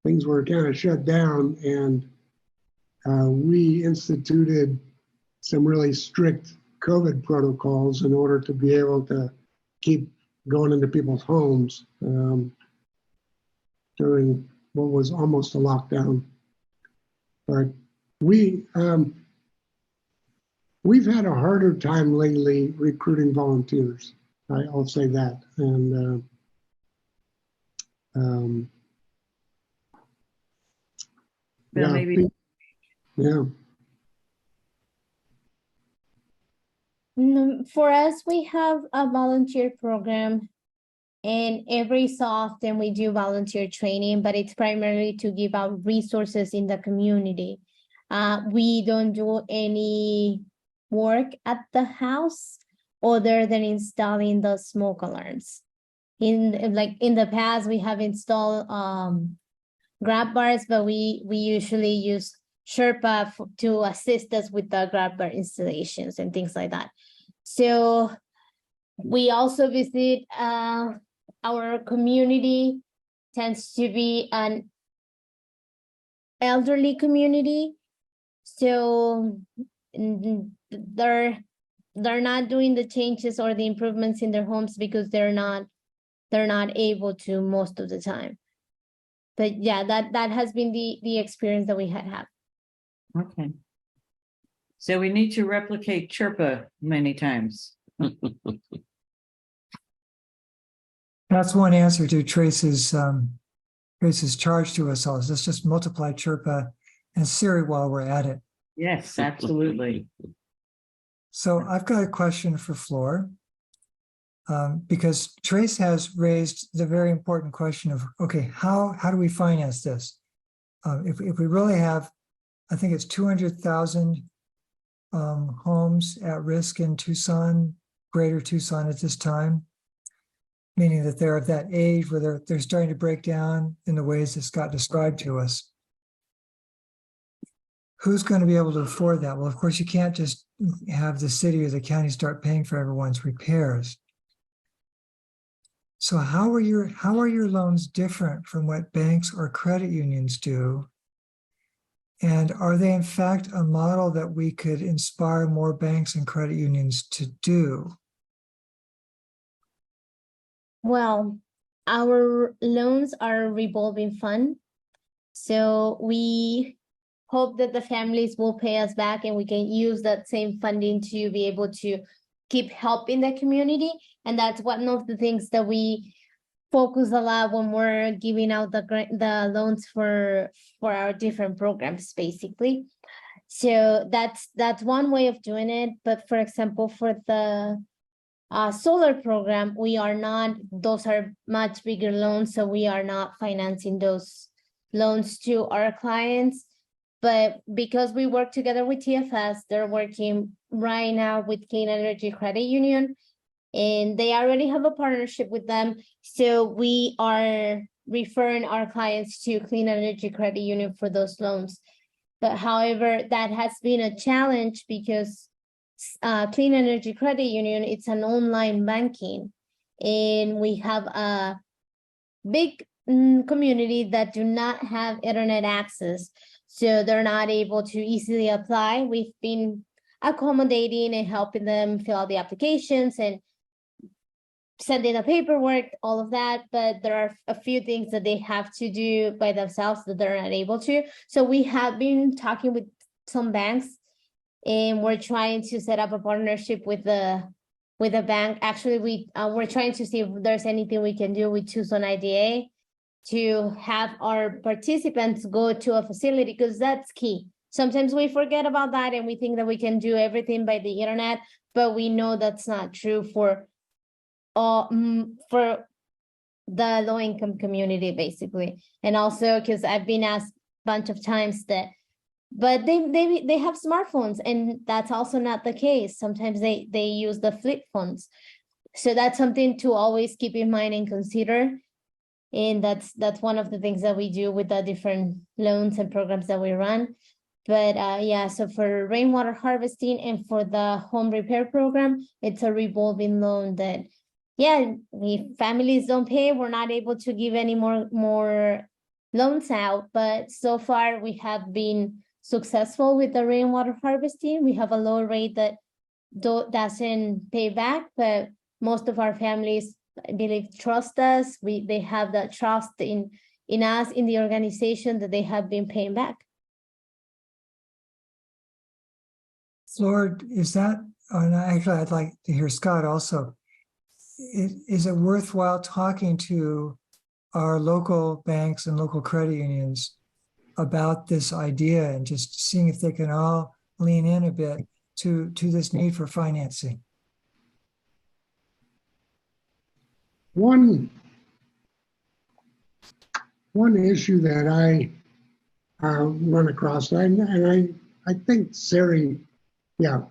things were kind of shut down, and we instituted some really strict COVID protocols in order to be able to keep going into people's homes during what was almost a lockdown. But we've had a harder time lately recruiting volunteers. I'll say that. And yeah. For us, we have a volunteer program, and every so often we do volunteer training, but it's primarily to give out resources in the community. We don't do any work at the house other than installing the smoke alarms. In the past, we have installed grab bars, but we usually use Sherpa to assist us with the grab bar installations and things like that. So we also visit our community tends to be an elderly community. So they're not doing the changes or the improvements in their homes because they're not able to most of the time. But yeah, that has been the experience that we had. Okay. So we need to replicate Chirpa many times. That's one answer to Trace's charge to us all. Let's just multiply Chirpa and Siri while we're at it. Yes, absolutely. So I've got a question for Floor, because Trace has raised the very important question of, okay, how do we finance this? If we really have, I think it's 200,000 homes at risk in Tucson, greater Tucson at this time, meaning that they're of that age where they're starting to break down in the ways that Scott described to us. Who's going to be able to afford that? Well, of course, you can't just have the city or the county start paying for everyone's repairs. So how are your loans different from what banks or credit unions do? And are they in fact a model that we could inspire more banks and credit unions to do? Well, our loans are a revolving fund. So we hope that the families will pay us back and we can use that same funding to be able to keep helping the community. And that's one of the things that we focus a lot when we're giving out the loans for our different programs, basically. So that's one way of doing it. But for example, for the solar program, those are much bigger loans, so we are not financing those loans to our clients. But because we work together with TFS, they're working right now with Clean Energy Credit Union, and they already have a partnership with them. So we are referring our clients to Clean Energy Credit Union for those loans. But however, that has been a challenge because Clean Energy Credit Union, it's an online banking, and we have a big community that do not have internet access, so they're not able to easily apply. We've been accommodating and helping them fill out the applications and sending the paperwork, all of that, but there are a few things that they have to do by themselves that they're not able to. So we have been talking with some banks, and we're trying to set up a partnership with a bank. Actually, we're trying to see if there's anything we can do with Tucson IDA to have our participants go to a facility, because that's key. Sometimes we forget about that and we think that we can do everything by the internet, but we know that's not true for the low-income community, basically. And also because I've been asked a bunch of times that, but they have smartphones, and that's also not the case. Sometimes they use the flip phones. So that's something to always keep in mind and consider. And that's one of the things that we do with the different loans and programs that we run. But yeah, so for rainwater harvesting and for the home repair program, it's a revolving loan that, yeah, if families don't pay, we're not able to give any more loans out. But so far we have been successful with the rainwater harvesting. We have a low rate that doesn't pay back, but most of our families, I believe, trust us. They have that trust in us, in the organization, that they have been paying back. Flor, is that, and actually I'd like to hear Scott also. Is it worthwhile talking to our local banks and local credit unions about this idea and just seeing if they can all lean in a bit to this need for financing? One issue that I run across, and I think Sari, yeah,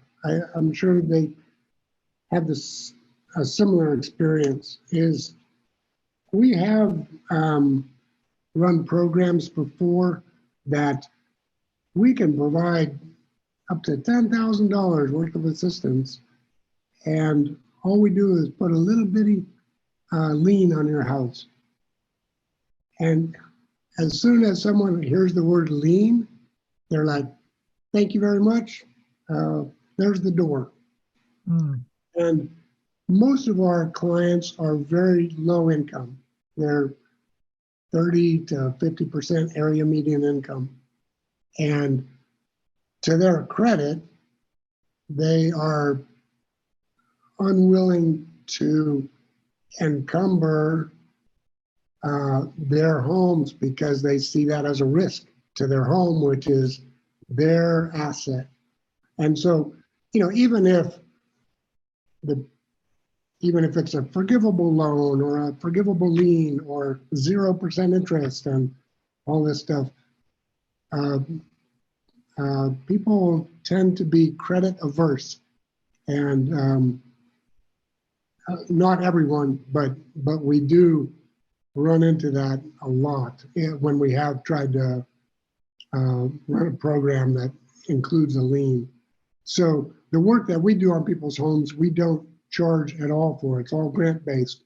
I'm sure they have a similar experience, is we have run programs before that we can provide up to $10,000 worth of assistance, and all we do is put a little bitty lien on your house. And as soon as someone hears the word lien, they're like, thank you very much. There's the door. And most of our clients are very low income. They're 30 to 50% area median income. And to their credit, they are unwilling to encumber their homes because they see that as a risk to their home, which is their asset. And so, even if it's a forgivable loan or a forgivable lien or 0% interest and all this stuff, people tend to be credit averse, and not everyone, but we do run into that a lot when we have tried to run a program that includes a lien. So the work that we do on people's homes, we don't charge at all for. It's all grant-based.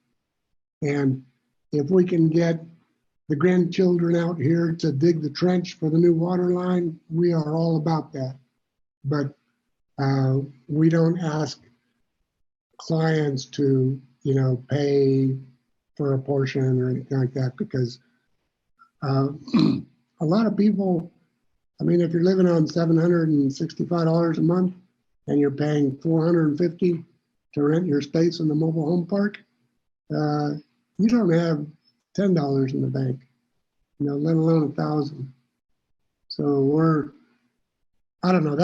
And if we can get the grandchildren out here to dig the trench for the new water line, we are all about that. But we don't ask clients to, pay for a portion or anything like that, because a lot of people, if you're living on $765 a month and you're paying $450 to rent your space in the mobile home park, you don't have $10 in the bank, let alone $1,000. So I don't know.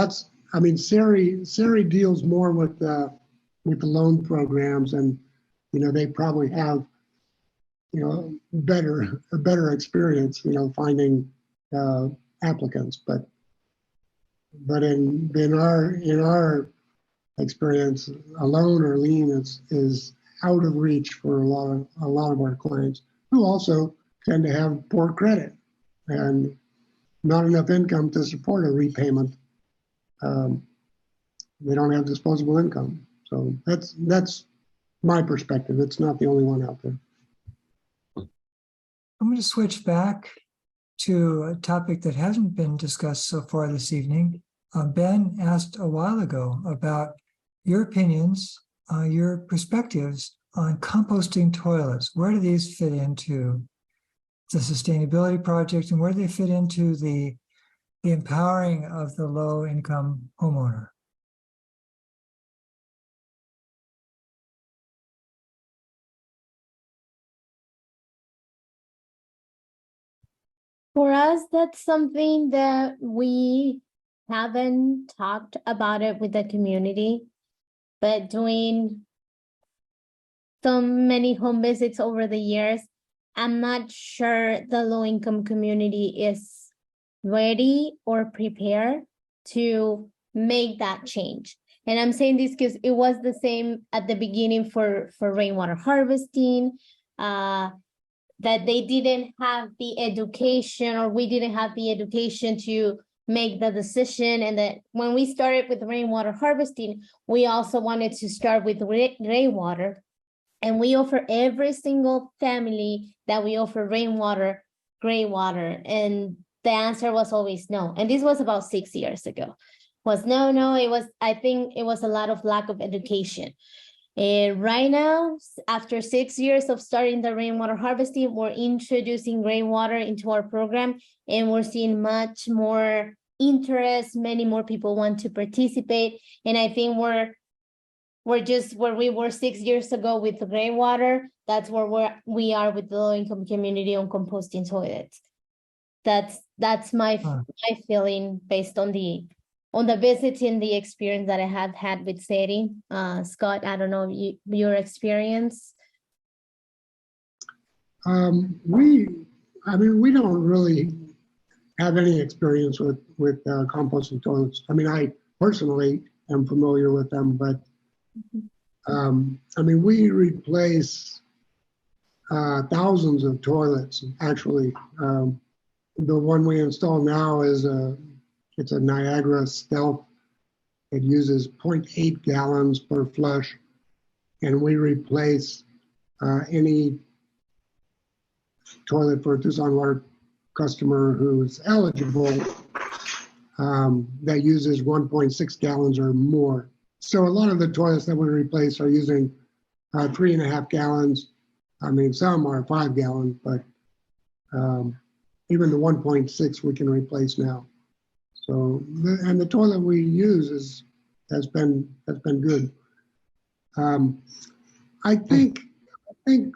Sari deals more with the loan programs, and they probably have a better experience finding applicants. But But in our experience, a loan or lien is out of reach for a lot of our clients who also tend to have poor credit and not enough income to support a repayment. They don't have disposable income. So that's my perspective. It's not the only one out there. I'm going to switch back to a topic that hasn't been discussed so far this evening. Ben asked a while ago about your opinions, your perspectives on composting toilets. Where do these fit into the sustainability project, and where do they fit into the empowering of the low-income homeowner? For us, that's something that we haven't talked about it with the community, but doing so many home visits over the years, I'm not sure the low-income community is ready or prepared to make that change. And I'm saying this because it was the same at the beginning for rainwater harvesting, that they didn't have the education, or we didn't have the education to make the decision. And that when we started with rainwater harvesting, we also wanted to start with rainwater. And we offer every single family that we offer rainwater, gray water. And the answer was always no. And this was about 6 years ago. Was no. I think it was a lot of lack of education. And right now, after 6 years of starting the rainwater harvesting, we're introducing rainwater into our program, and we're seeing much more interest. Many more people want to participate. And I think we're just where we were 6 years ago with the rainwater. That's where we are with the low-income community on composting toilets. That's my feeling based on the visit and the experience that I have had with SETI. Scott, I don't know your experience. We don't really have any experience with composting toilets. I mean, I personally am familiar with them, but we replace thousands of toilets. Actually, the one we install now is it's a Niagara Stealth. It uses 0.8 gallons per flush, and we replace any toilet for a Tucson Water customer who's eligible that uses 1.6 gallons or more. So a lot of the toilets that we replace are using 3.5 gallons. I mean, some are 5 gallons, but even the 1.6 we can replace now. So, and the toilet we use has been good. I think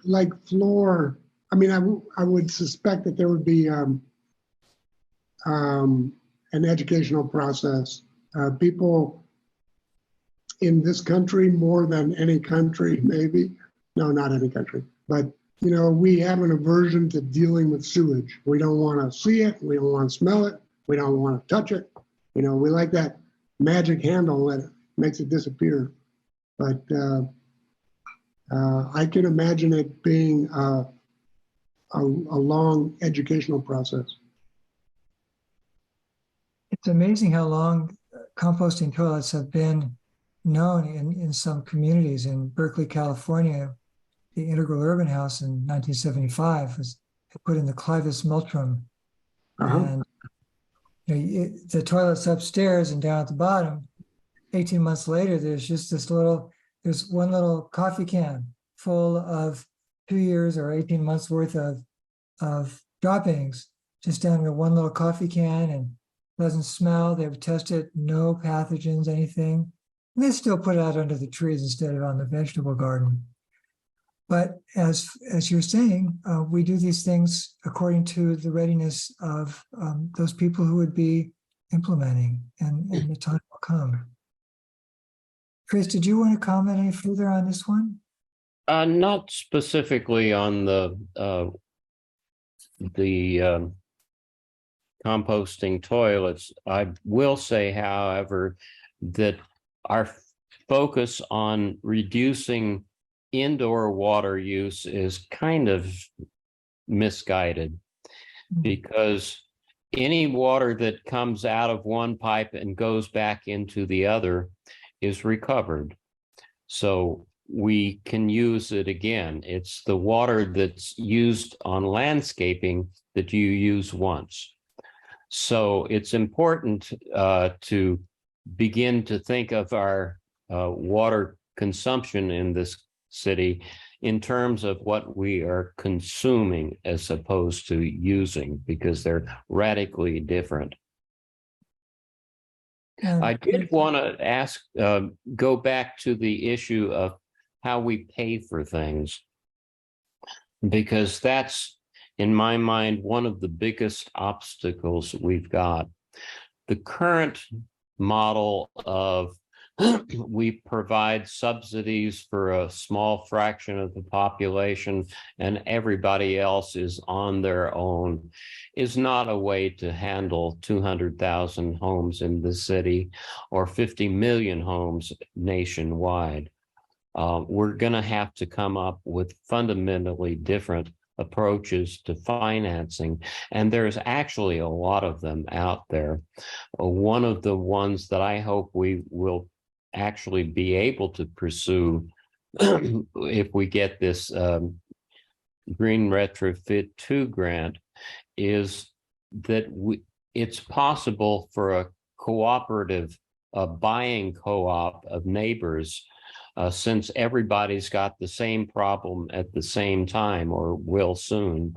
like floor. I mean, I would suspect that there would be an educational process. People in this country, more than any country, maybe. No, not any country, but we have an aversion to dealing with sewage. We don't want to see it. We don't want to smell it. We don't want to touch it. We like that magic handle that makes it disappear. But I can imagine it being a long educational process. It's amazing how long composting toilets have been known in some communities. In Berkeley, California, the Integral Urban House in 1975 was put in the Clivus Multrum. And the toilet's upstairs, and down at the bottom, 18 months later, there's one little coffee can full of 2 years or 18 months worth of droppings, just down to one little coffee can, and doesn't smell. They've tested no pathogens, anything. And they still put it out under the trees instead of on the vegetable garden. But as you're saying, we do these things according to the readiness of those people who would be implementing, and the time will come. Chris, did you want to comment any further on this one? Not specifically on the composting toilets. I will say, however, that our focus on reducing indoor water use is kind of misguided, because any water that comes out of one pipe and goes back into the other is recovered. So we can use it again. It's the water that's used on landscaping that you use once. So it's important to begin to think of our water consumption in this city in terms of what we are consuming as opposed to using, because they're radically different. I did want to ask, go back to the issue of how we pay for things, because that's, in my mind, one of the biggest obstacles we've got. The current model of we provide subsidies for a small fraction of the population and everybody else is on their own is not a way to handle 200,000 homes in the city or 50 million homes nationwide. We're going to have to come up with fundamentally different approaches to financing, and there's actually a lot of them out there. One of the ones that I hope we will actually be able to pursue if we get this Green Retrofit 2 grant is that it's possible for a cooperative, a buying co-op of neighbors, since everybody's got the same problem at the same time or will soon,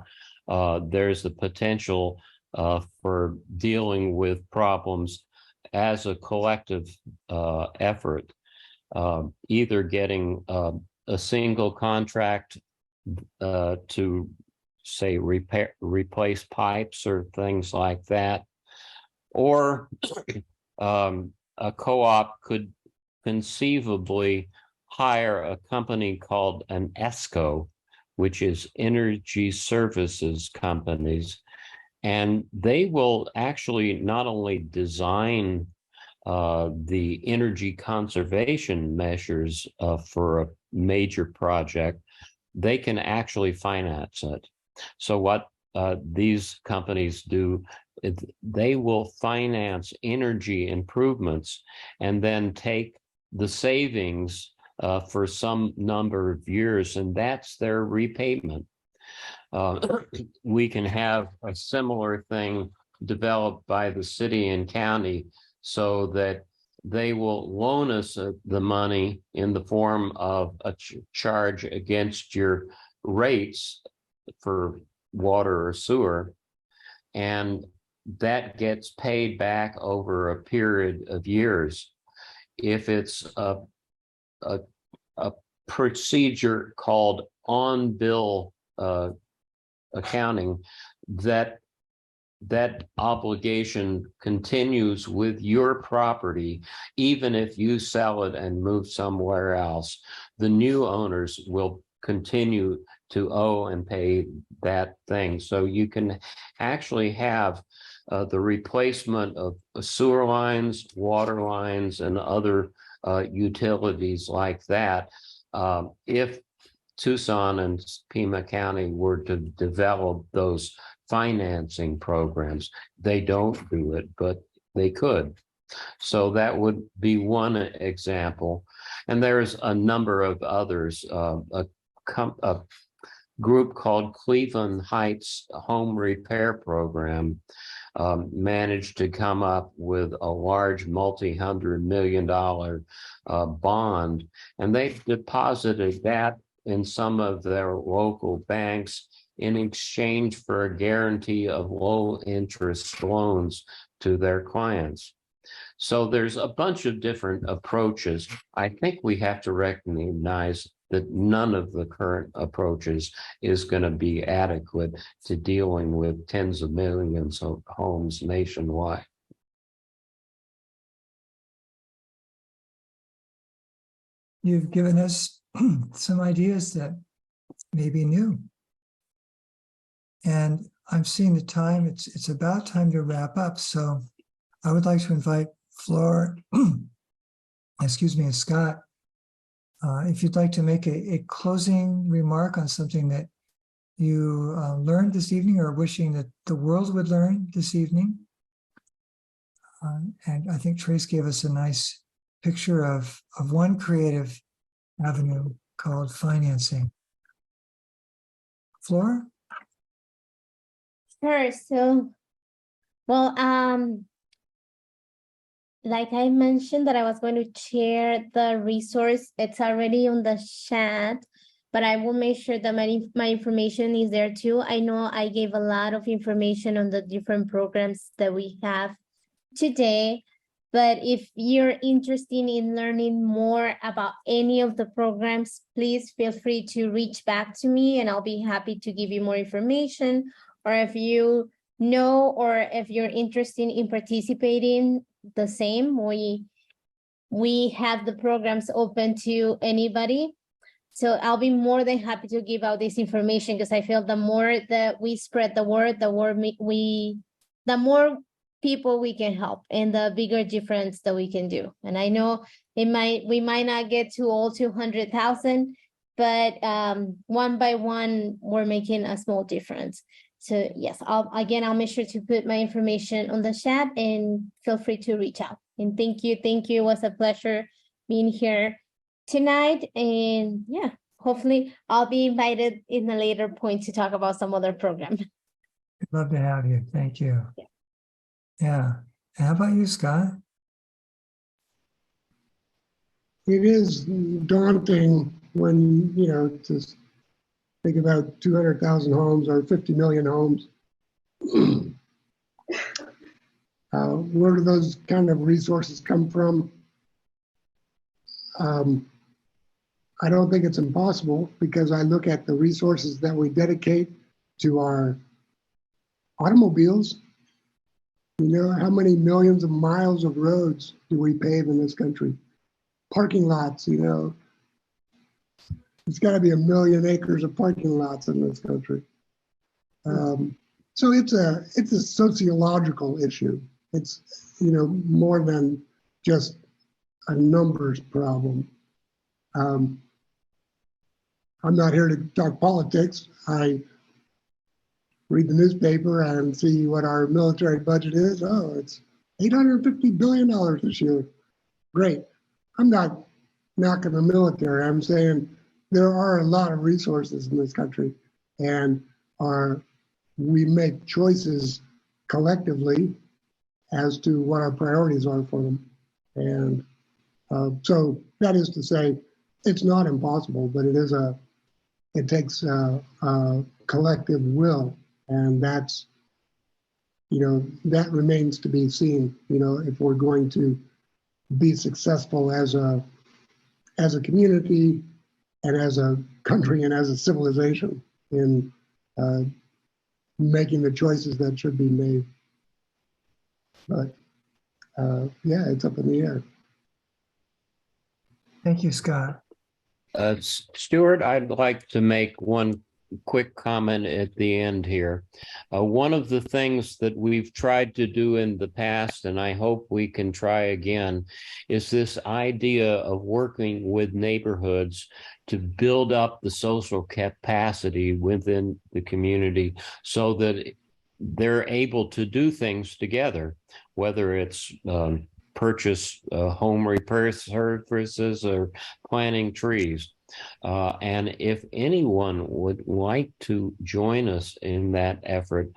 there's the potential for dealing with problems as a collective effort, either getting a single contract to say replace pipes or things like that, or a co-op could conceivably hire a company called an ESCO, which is Energy Services Companies, and they will actually not only design the energy conservation measures for a major project, they can actually finance it. So what these companies do, they will finance energy improvements and then take the savings for some number of years, and that's their repayment. We can have a similar thing developed by the city and county so that they will loan us the money in the form of a charge against your rates for water or sewer, and that gets paid back over a period of years. If it's a procedure called on-bill accounting, that obligation continues with your property, even if you sell it and move somewhere else. The new owners will continue to owe and pay that thing. So you can actually have the replacement of sewer lines, water lines, and other utilities like that. If Tucson and Pima County were to develop those financing programs, they don't do it, but they could. So that would be one example. And there's a number of others. A group called Cleveland Heights Home Repair Program managed to come up with a large multi-$100-million bond, and they deposited that in some of their local banks in exchange for a guarantee of low interest loans to their clients. So there's a bunch of different approaches. I think we have to recognize that none of the current approaches is going to be adequate to dealing with tens of millions of homes nationwide. You've given us some ideas that may be new. And I'm seeing the time. It's about time to wrap up. So I would like to invite Flor, excuse me, and Scott, if you'd like to make a closing remark on something that you learned this evening or wishing that the world would learn this evening. And I think Trace gave us a nice picture of one creative avenue called financing. Flora? Sure. So, well, like I mentioned that I was going to share the resource. It's already on the chat, but I will make sure that my information is there too. I know I gave a lot of information on the different programs that we have today, but if you're interested in learning more about any of the programs, please feel free to reach back to me and I'll be happy to give you more information. Or if you know, or if you're interested in participating, the same, we have the programs open to anybody. So I'll be more than happy to give out this information because I feel the more that we spread the word, the more people we can help and the bigger difference that we can do. And I know we might not get to all 200,000, but one by one, we're making a small difference. So yes, I'll make sure to put my information on the chat and feel free to reach out. And thank you. It was a pleasure being here tonight. And yeah, hopefully I'll be invited in a later point to talk about some other program. I'd love to have you. Thank you. Yeah. And how about you, Scott? It is daunting when, just think about 200,000 homes or 50 million homes. Where do those kind of resources come from? I don't think it's impossible because I look at the resources that we dedicate to our automobiles. How many millions of miles of roads do we pave in this country? Parking lots, it's got to be 1 million acres of parking lots in this country. So it's a sociological issue. It's more than just a numbers problem. I'm not here to talk politics. I read the newspaper and see what our military budget is. Oh, it's $850 billion this year. Great. I'm not knocking the military. I'm saying there are a lot of resources in this country, and we make choices collectively as to what our priorities are for them. And so that is to say, it's not impossible, but it takes a collective will, and that's, that remains to be seen, if we're going to be successful as a community and as a country and as a civilization in making the choices that should be made. But yeah, it's up in the air. Thank you, Scott. Stuart, I'd like to make one quick comment at the end here. One of the things that we've tried to do in the past, and I hope we can try again, is this idea of working with neighborhoods to build up the social capacity within the community so that they're able to do things together, whether it's purchase home repair services or planting trees. And if anyone would like to join us in that effort,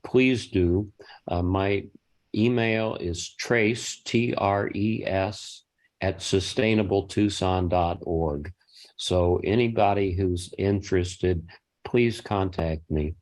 please do. My email is trace, T-R-E-S, @sustainabletucson.org. So anybody who's interested, please contact me.